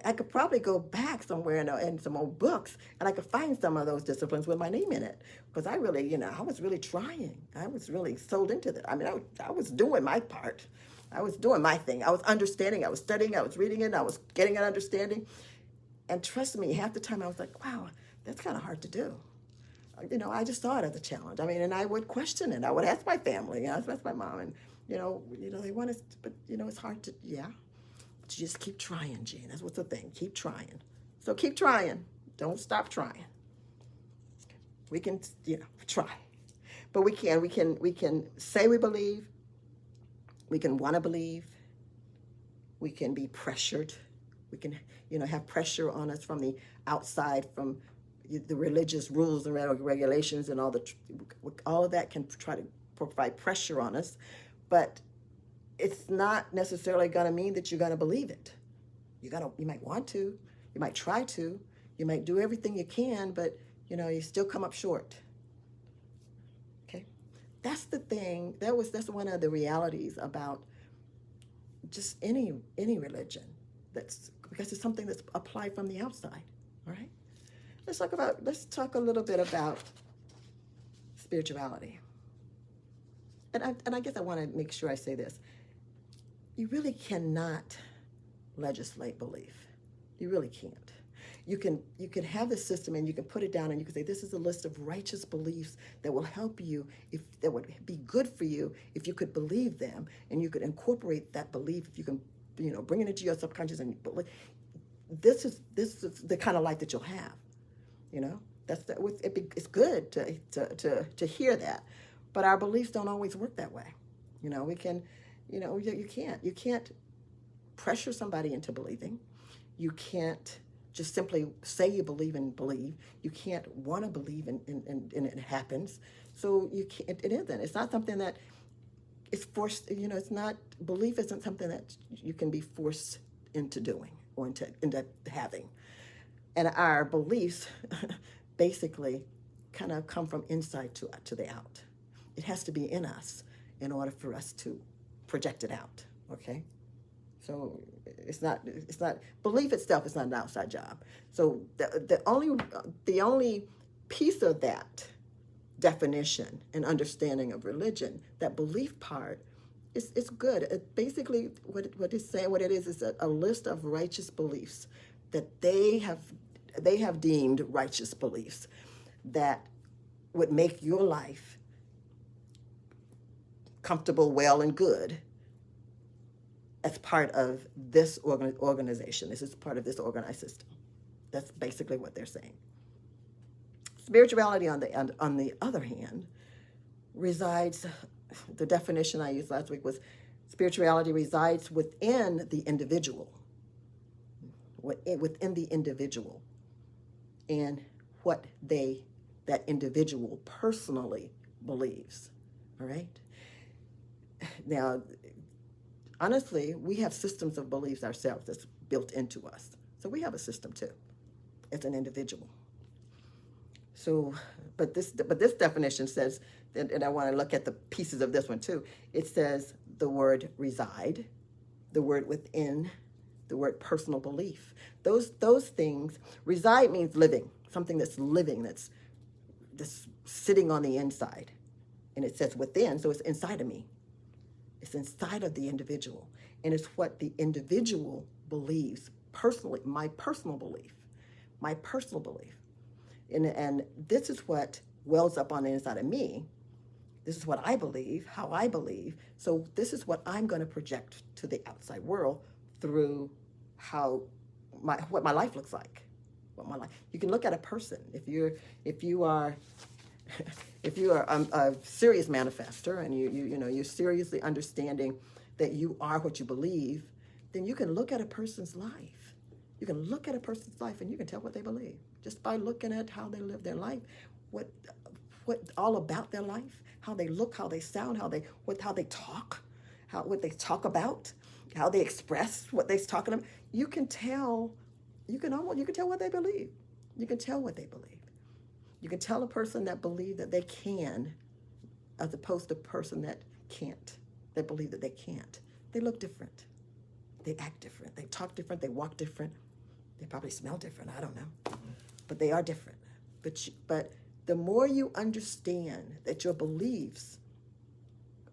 [SPEAKER 1] I could probably go back somewhere in some old books, and I could find some of those disciplines with my name in it, because I really, I was really trying. I was really sold into that. I mean, I was doing my part. I was doing my thing. I was understanding. I was studying. I was reading it. I was getting an understanding. And trust me, half the time I was like, wow, that's kind of hard to do. I just saw it as a challenge. I mean, and I would question it. I would ask my family. I would ask my mom. And, they want us, but, it's hard to, yeah. But you just keep trying, Jean. That's what's the thing. Keep trying. So keep trying. Don't stop trying. We can, try. But we can say we believe. We can want to believe. We can be pressured. We can, have pressure on us from the outside, from the religious rules and regulations, and all of that can try to provide pressure on us. But it's not necessarily going to mean that you're going to believe it. You might want to, you might try to, you might do everything you can, but you still come up short. Okay, that's the thing. That's one of the realities about just any religion. Because it's something that's applied from the outside. All right. Let's talk a little bit about spirituality. And I guess I want to make sure I say this. You really cannot legislate belief. You really can't. You can have this system, and you can put it down, and you can say, this is a list of righteous beliefs that will help you, that would be good for you if you could believe them, and you could incorporate that belief, if you can bring it into your subconscious, and this is the kind of life that you'll have. It's good to hear that, but our beliefs don't always work that way. We can, you can't pressure somebody into believing. You can't just simply say you believe and believe. You can't want to believe and it happens. So you can't. It isn't. It's not something that it's forced. It's not. Belief isn't something that you can be forced into doing or into having. And our beliefs basically kind of come from inside to the out. It has to be in us in order for us to project it out. Okay, so it's not belief itself is not an outside job. So the only piece of that definition and understanding of religion, that belief part, it's good. Basically, what it's saying, what it is a list of righteous beliefs that they have deemed righteous beliefs that would make your life comfortable, well, and good as part of this organization. This is part of this organized system. That's basically what they're saying. Spirituality, on the other hand, resides. The definition I used last week was spirituality resides within the individual, within the individual, and what that individual personally believes. All right. Now, honestly, we have systems of beliefs ourselves that's built into us. So we have a system too, as an individual. So, but this definition says, and I want to look at the pieces of this one too. It says the word reside, the word within, the word personal belief. Those things, reside means living, something that's living, that's sitting on the inside. And it says within, so it's inside of me. It's inside of the individual. And it's what the individual believes personally, my personal belief. And this is what wells up on the inside of me. This is what I believe, how I believe. So this is what I'm going to project to the outside world through what my life looks like. You can look at a person. If you are a serious manifester and you're seriously understanding that you are what you believe, then you can look at a person's life. You can look at a person's life and you can tell what they believe just by looking at how they live their life, what all about their life, how they look, how they sound, how they talk, what they talk about, how they express what they're talking about. You can tell what they believe. You can tell what they believe. You can tell a person that believe that they can, as opposed to a person that can't, that believe that they can't. They look different. They act different. They talk different. They walk different. They probably smell different. I don't know. But they are different. But the more you understand that your beliefs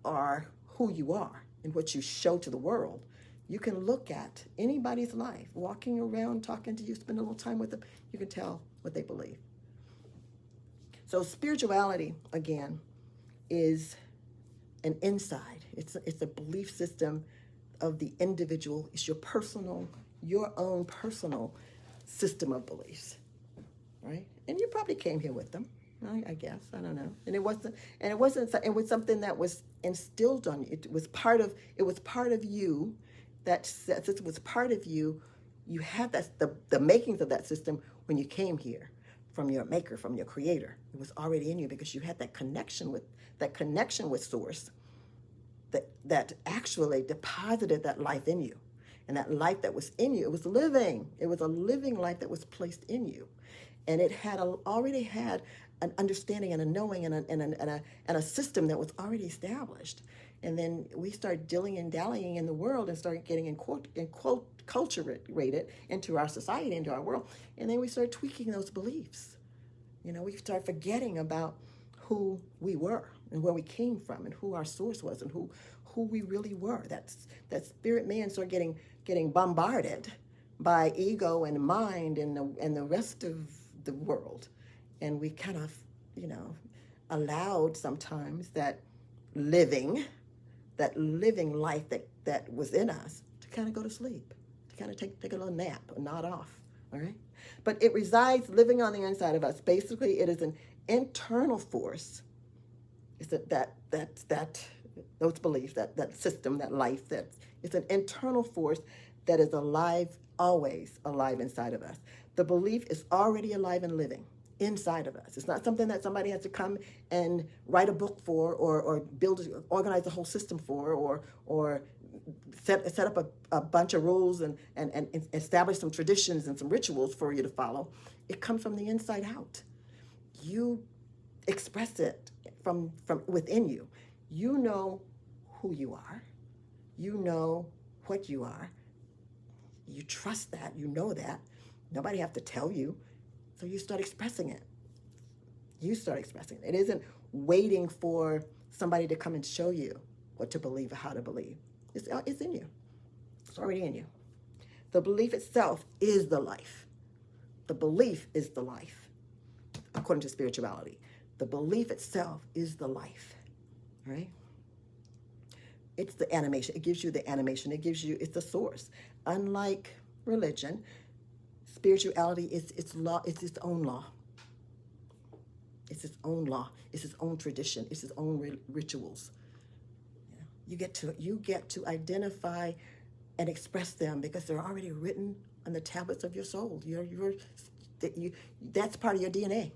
[SPEAKER 1] are who you are and what you show to the world, you can look at anybody's life, walking around, talking to you, spend a little time with them, you can tell what they believe. So spirituality, again, is an inside. It's a belief system of the individual. It's your own personal system of beliefs, right? And you probably came here with them, I guess. I don't know. And it was something that was instilled on you. It was part of you. It was part of you. You had the makings of that system when you came here from your maker, from your creator. It was already in you because you had that connection with source that actually deposited that life in you. And that life that was in you, it was living. It was a living life that was placed in you. And it already had an understanding and a knowing and a system that was already established. And then we start dilling and dallying in the world and start getting enculturated into our society, into our world. And then we start tweaking those beliefs. We start forgetting about who we were and where we came from and who our source was and who we really were. That spirit man started getting bombarded by ego and mind and the rest of the world. And we kind of, allowed sometimes that living life that was in us to kind of go to sleep, to kind of take a little nap, a nod off, all right? But it resides living on the inside of us. Basically, it is an internal force. It's those beliefs, that system, that life, it's an internal force that is alive, always alive inside of us. The belief is already alive and living inside of us. It's not something that somebody has to come and write a book for or organize a whole system for or set up a bunch of rules and establish some traditions and some rituals for you to follow. It comes from the inside out. You express it from within you. You know who you are. You know what you are. You trust that. You know that. Nobody have to tell you. So you start expressing it. You start expressing it. It isn't waiting for somebody to come and show you what to believe or how to believe. It's in you. It's already in you. The belief itself is the life. The belief is the life, according to spirituality. The belief itself is the life, right? It's the animation. It gives you the animation. It gives you, it's the source. Unlike religion, spirituality is its law. It's its own law. It's its own law. It's its own tradition. It's its own rituals. You get to identify and express them because they're already written on the tablets of your soul. That's part of your DNA.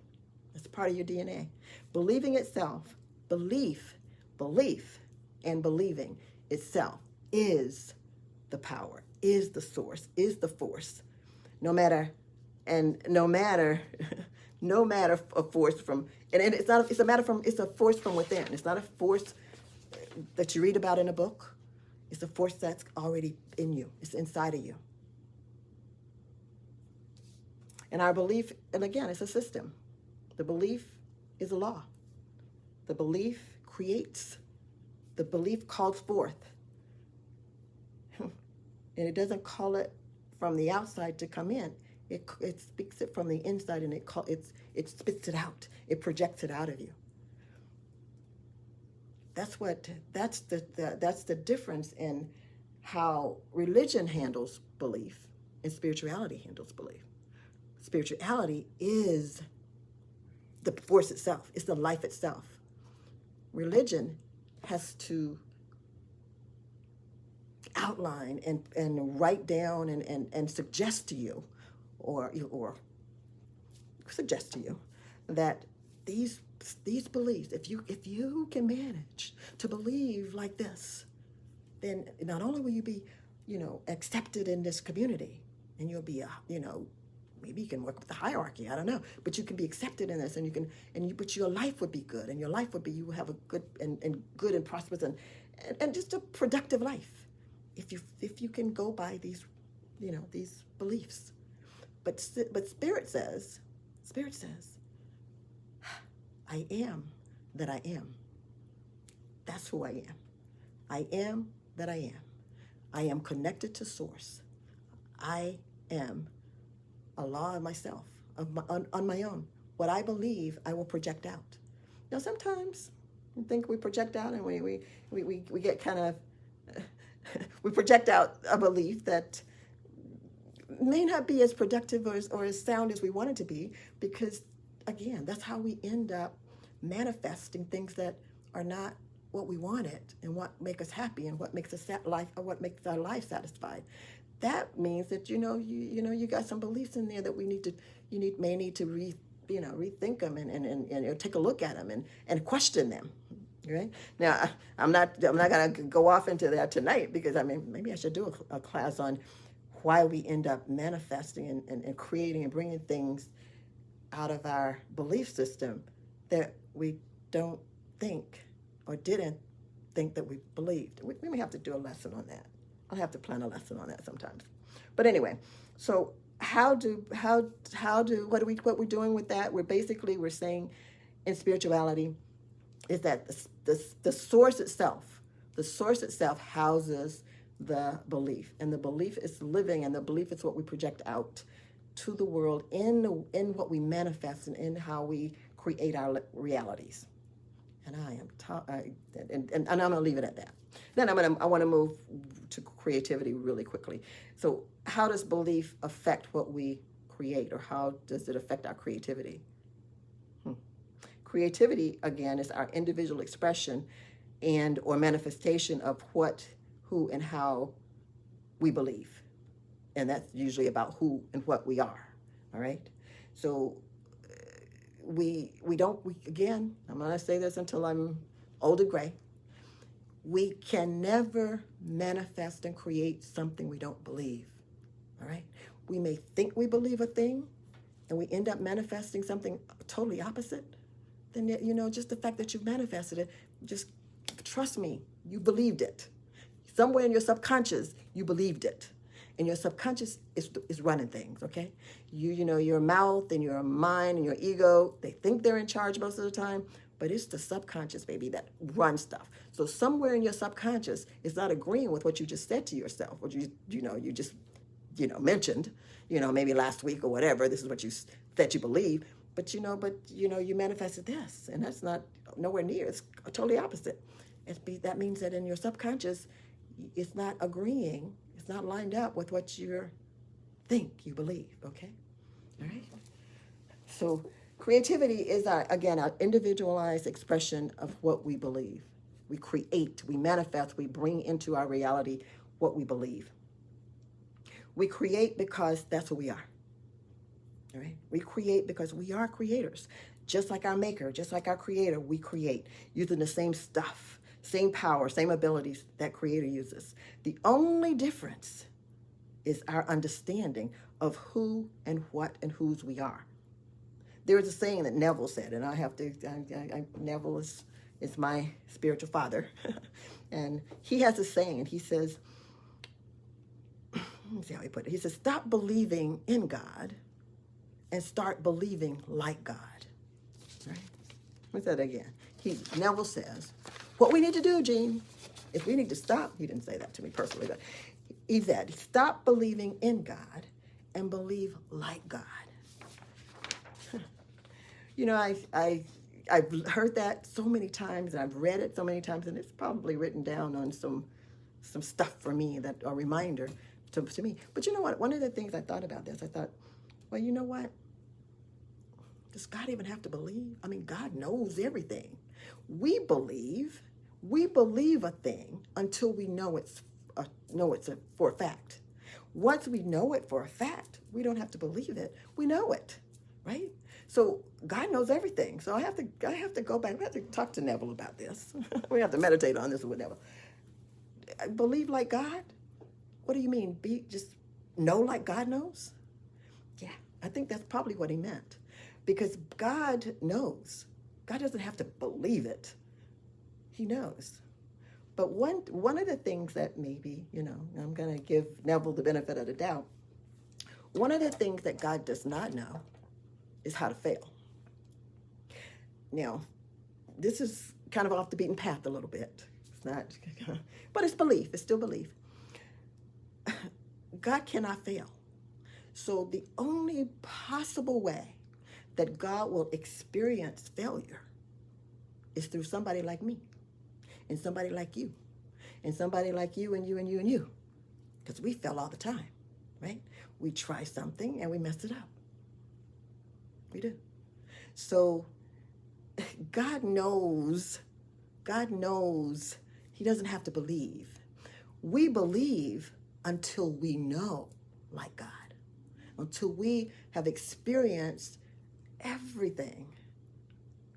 [SPEAKER 1] That's part of your DNA. Believing itself, belief, and believing itself is the power, is the source, is the force. No matter a force from, and it's not, it's a force from within. It's not a force that you read about in a book. It's a force that's already in you. It's inside of you. And our belief, and again, it's a system. The belief is a law. The belief creates. The belief calls forth. And it doesn't call it from the outside to come in. It speaks it from the inside, and it spits it out. It projects it out of you. That's the difference in how religion handles belief and spirituality handles belief. Spirituality is the force itself. It's the life itself. Religion has to outline and write down and suggest to you or suggest to you that these beliefs, if you can manage to believe like this, then not only will you be, accepted in this community, and you'll be, maybe you can work with the hierarchy, I don't know, but you can be accepted in this, but your life would be good, and your life would be, you will have a good and prosperous and just a productive life, if you can go by these, these beliefs. But Spirit says, I am that I am. That's who I am. I am that I am. I am connected to Source. I am a law of myself, on my own. What I believe, I will project out. Now, sometimes I think we project out, and we get kind of we project out a belief that may not be as productive or as sound as we want it to be, because again, that's how we end up manifesting things that are not what we wanted and what make us happy and what makes us what makes our life satisfied. That means that you got some beliefs in there that you may need to rethink them and take a look at them and question them. Right? Now, I'm not gonna go off into that tonight, because maybe I should do a class on why we end up manifesting and creating and bringing things out of our belief system that we don't think or didn't think that we believed. We may have to do a lesson on that. I'll have to plan a lesson on that sometimes. But anyway, so what we're doing with that? We're saying in spirituality is that the source itself houses the belief, and the belief is living, and the belief is what we project out to the world in what we manifest and in how we create our realities. And and I'm gonna leave it at that. Then I want to move to creativity really quickly. So how does belief affect what we create, or how does it affect our creativity? Creativity, again, is our individual expression and or manifestation of what, who, and how we believe. And that's usually about who and what we are, all right? So again, I'm going to say this until I'm old and gray. We can never manifest and create something we don't believe, all right? We may think we believe a thing, and we end up manifesting something totally opposite. then, just the fact that you've manifested it, just trust me, you believed it. Somewhere in your subconscious, you believed it. And your subconscious is running things, okay? Your mouth and your mind and your ego, they think they're in charge most of the time, but it's the subconscious, baby, that runs stuff. So somewhere in your subconscious is not agreeing with what you just said to yourself, what you just mentioned, maybe last week or whatever. This is what you said you believe, but you manifested this, and that's not nowhere near. It's totally opposite. That means that in your subconscious, it's not agreeing. It's not lined up with what you think you believe. Okay, all right. So creativity is again our individualized expression of what we believe. We create, we manifest, we bring into our reality what we believe. We create because that's who we are. All right. We create because we are creators. Just like our maker, just like our creator, we create using the same stuff, same power, same abilities that creator uses. The only difference is our understanding of who and what and whose we are. There is a saying that Neville said, and Neville is my spiritual father. And he has a saying, and he says, let me see how he put it. He says, stop believing in God and start believing like God. Right? Let me say that again. Neville says, what we need to do, Gene, is we need to stop. He didn't say that to me personally, but he said, stop believing in God and believe like God. I've heard that so many times, and I've read it so many times, and it's probably written down on some stuff for me, that a reminder to me. But you know what? One of the things I thought about this, I thought, well, you know what? Does God even have to believe? I mean, God knows everything. We believe a thing until we know it's for a fact. Once we know it for a fact, we don't have to believe it. We know it, right? So God knows everything. So I have to go back. I have to talk to Neville about this. We have to meditate on this with Neville. Believe like God? What do you mean? Just know like God knows? Yeah, I think that's probably what he meant. Because God knows. God doesn't have to believe it. He knows. But one of the things that maybe, I'm going to give Neville the benefit of the doubt. One of the things that God does not know is how to fail. Now, this is kind of off the beaten path a little bit. It's not, but it's belief. It's still belief. God cannot fail. So the only possible way that God will experience failure is through somebody like me, and somebody like you, and somebody like you, and you, and you, and you. Because we fail all the time, right? We try something and we mess it up. We do. So God knows. He doesn't have to believe. We believe until we know like God, until we have experienced everything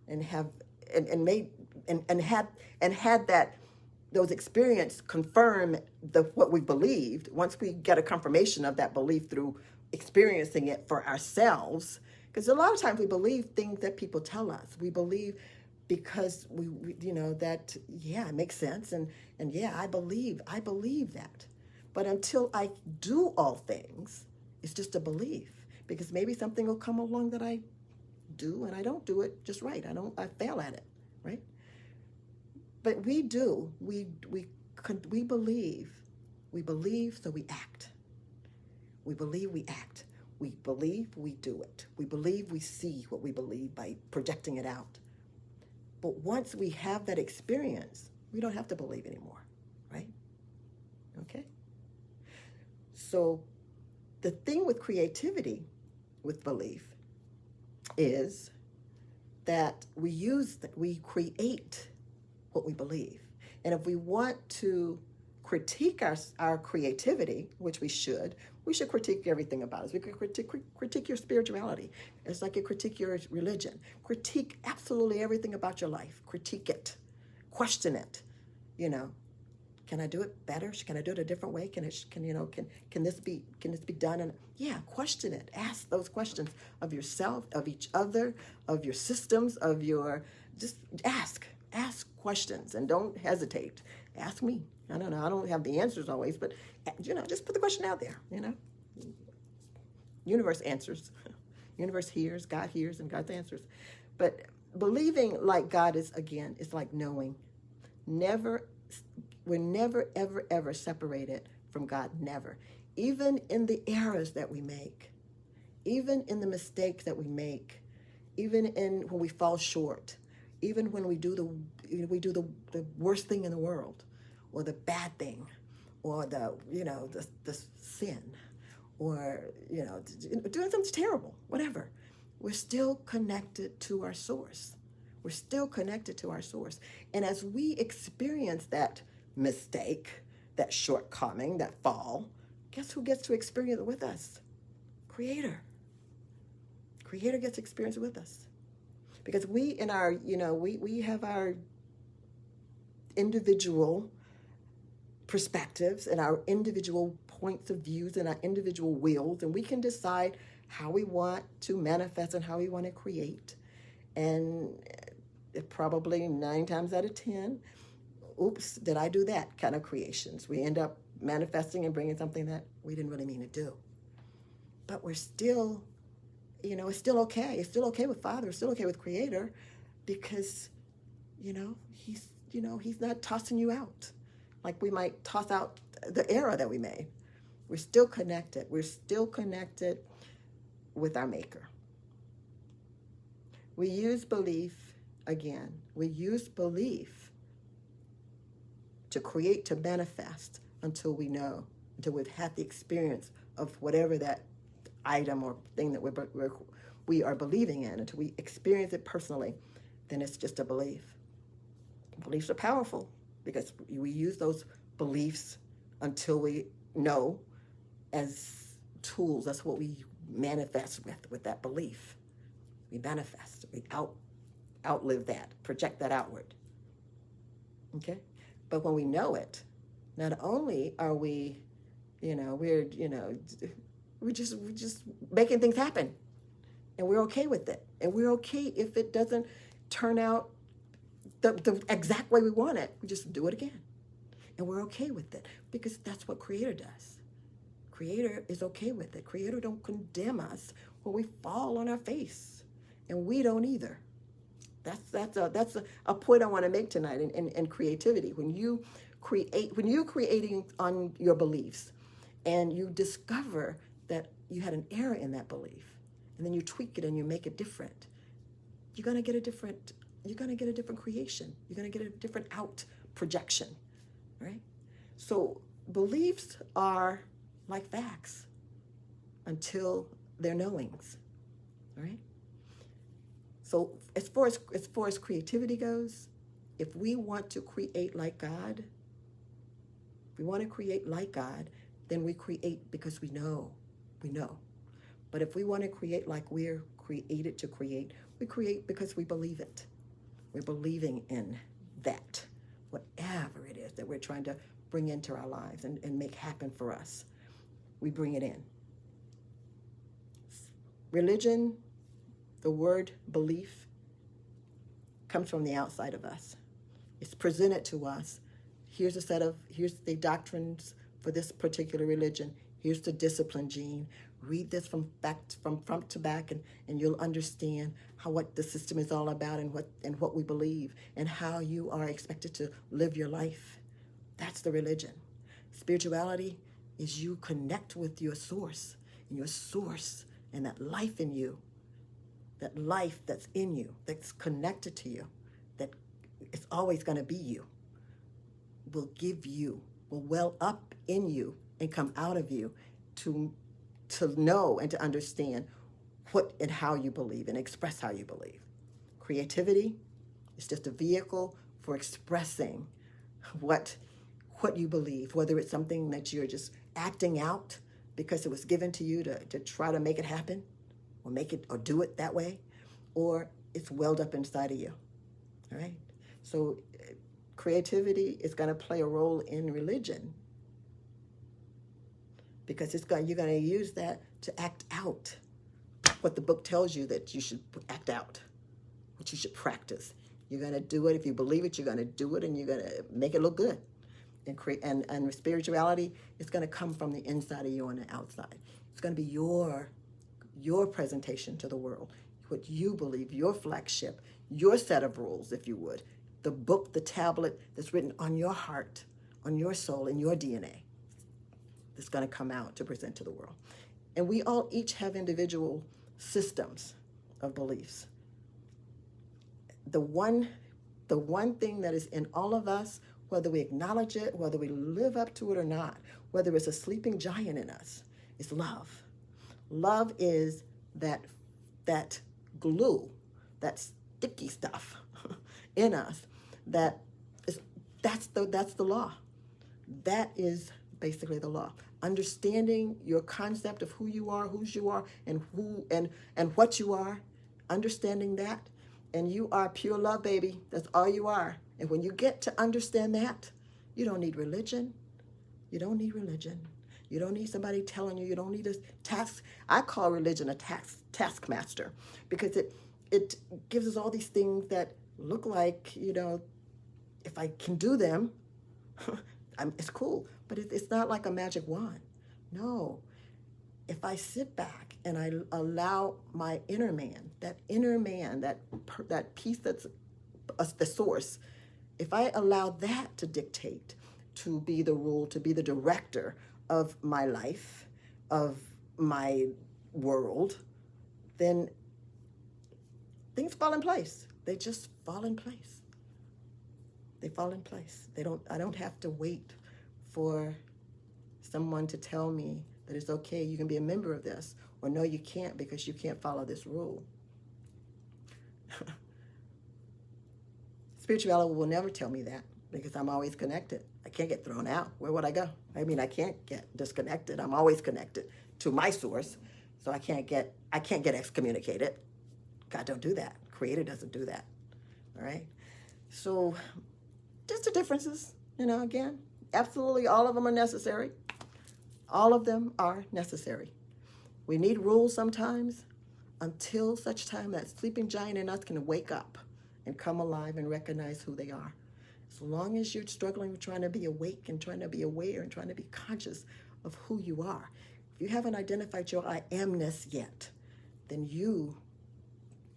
[SPEAKER 1] and had that those experience confirm what we believed. Once we get a confirmation of that belief through experiencing it for ourselves, because a lot of times we believe things that people tell us. We believe because we that, yeah, it makes sense, and yeah, I believe that. But until I do all things, it's just a belief, because maybe something will come along that I do and I don't do it just right. I fail at it, right? But we do. We believe. We believe, so we act. We believe, we act. We believe, we do it. We believe, we see what we believe by projecting it out. But once we have that experience, we don't have to believe anymore, right? Okay? So the thing with creativity, with belief, is that we create what we believe. And if we want to critique our creativity, which we should critique everything about us. We could critique your spirituality. It's like you critique your religion. Critique absolutely everything about your life. Critique it. Question it. Can I do it better? Can I do it a different way? Can this be done? And yeah, question it. Ask those questions of yourself, of each other, of your systems, just ask questions and don't hesitate. Ask me. I don't know. I don't have the answers always, but just put the question out there. Universe answers. Universe hears, God hears, and God answers. But believing like God is like knowing. We're never, ever, ever separated from God. Never. Even in the errors that we make, even in the mistakes that we make, even when we fall short, even when we do the worst thing in the world, or the bad thing, or the sin, or doing something terrible, whatever, we're still connected to our source. We're still connected to our source. And as we experience that mistake, that shortcoming, that fall, guess who gets to experience it with us? Creator. Creator gets to experience it with us. Because we have our individual perspectives and our individual points of views and our individual wills, and we can decide how we want to manifest and how we want to create. And probably 9 times out of 10, oops, did I do that kind of creations. We end up manifesting and bringing something that we didn't really mean to do. But we're still, it's still okay. It's still okay with Father. It's still okay with Creator, because, he's not tossing you out like we might toss out the error that we made. We're still connected. We're still connected with our Maker. We use belief, again, to create, to manifest until we've had the experience of whatever that item or thing that we are believing in, until we experience it personally. Then it's just a belief. Beliefs are powerful because we use those beliefs until we know as tools. That's what we manifest with that belief. We manifest. We outlive that, project that outward. Okay? But when we know it, not only are we, we're just making things happen, and we're okay with it. And we're okay if it doesn't turn out the exact way we want it. We just do it again. And we're okay with it because that's what Creator does. Creator is okay with it. Creator don't condemn us when we fall on our face. And we don't either. That's a point I want to make tonight in creativity. When you're creating on your beliefs and you discover that you had an error in that belief, and then you tweak it and you make it different, you're gonna get a different creation. You're gonna get a different out projection, right? So beliefs are like facts until they're knowings, right? So as far as creativity goes, if we want to create like God, then we create because we know. But if we want to create like we're created to create, we create because we believe it. We're believing in that, whatever it is that we're trying to bring into our lives and make happen for us. We bring it in. Religion, the word belief, comes from the outside of us. It's presented to us. Here's the doctrines for this particular religion. Here's the discipline gene. Read this from front to back, and you'll understand what the system is all about and what we believe and how you are expected to live your life. That's the religion. Spirituality is you connect with your source, and that life in you, that life that's in you, that's connected to you, that it's always going to be you, will well up in you and come out of you to know and to understand what and how you believe and express how you believe. Creativity is just a vehicle for expressing what you believe, whether it's something that you're just acting out because it was given to you to try to make it happen or do it that way, or it's welled up inside of you. All right? So creativity is going to play a role in religion, because you're going to use that to act out what the book tells you that you should act out, what you should practice. You're going to do it. If you believe it, you're going to do it, and you're going to make it look good. And spirituality is going to come from the inside of you and the outside. It's going to be your presentation to the world, what you believe, your flagship, your set of rules, if you would. The book, the tablet that's written on your heart, on your soul, in your DNA, that's going to come out to present to the world. And we all each have individual systems of beliefs. The one thing that is in all of us, whether we acknowledge it, whether we live up to it or not, whether it's a sleeping giant in us, is love. Love is that glue, that sticky stuff in us. That's the law. That is basically the law. Understanding your concept of who you are, whose you are, and what you are. Understanding that, and you are pure love, baby. That's all you are. And when you get to understand that, you don't need religion. You don't need religion. You don't need somebody telling you. You don't need a task. I call religion a taskmaster, because it gives us all these things that look like, if I can do them, it's cool. But it's not like a magic wand. No. If I sit back and I allow my inner man, that piece that's the source, if I allow that to dictate, to be the rule, to be the director of my life, of my world, then things fall in place. They just fall in place. They fall in place. I don't have to wait for someone to tell me that it's okay, you can be a member of this, or no, you can't because you can't follow this rule. Spirituality will never tell me that, because I'm always connected. I can't get thrown out. Where would I go? I mean, I can't get disconnected. I'm always connected to my source, so I can't get excommunicated. God don't do that. Creator doesn't do that. All right? So just the differences, again, absolutely all of them are necessary. All of them are necessary. We need rules sometimes, until such time that sleeping giant in us can wake up and come alive and recognize who they are. As long as you're struggling with trying to be awake and trying to be aware and trying to be conscious of who you are, if you haven't identified your I amness yet, then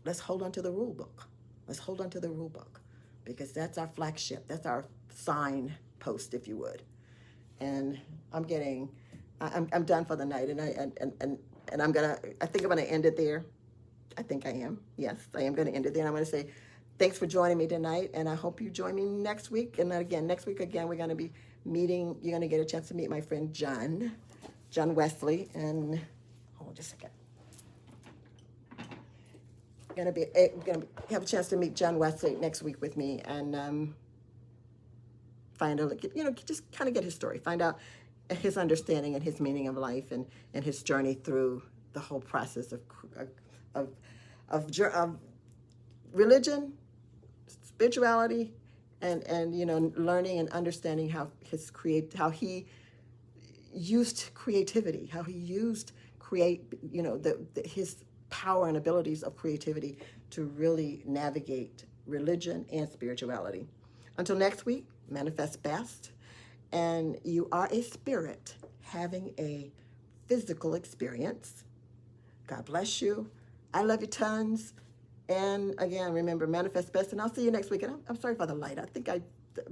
[SPEAKER 1] let's hold on to the rule book. Let's hold on to the rule book, because that's our flagship. That's our signpost, if you would. And I'm done for the night, and I think I'm gonna end it there. I think I am. Yes, I am gonna end it there. And I'm gonna say thanks for joining me tonight, and I hope you join me next week. And again, next week we're gonna be meeting. You're gonna get a chance to meet my friend John Wesley, and hold on just a second. We're gonna have a chance to meet John Wesley next week with me, and find out, just kind of get his story, find out his understanding and his meaning of life, and his journey through the whole process of religion, spirituality, and learning and understanding how he used creativity, how he used his power and abilities of creativity to really navigate religion and spirituality. Until next week, manifest best. And you are a spirit having a physical experience. God bless you. I love you tons. And again, remember, manifest best. And I'll see you next week. And I'm sorry for the light. I think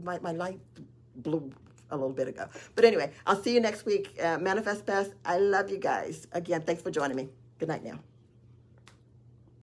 [SPEAKER 1] my light blew a little bit ago. But anyway, I'll see you next week. Manifest best. I love you guys. Again, thanks for joining me. Good night now.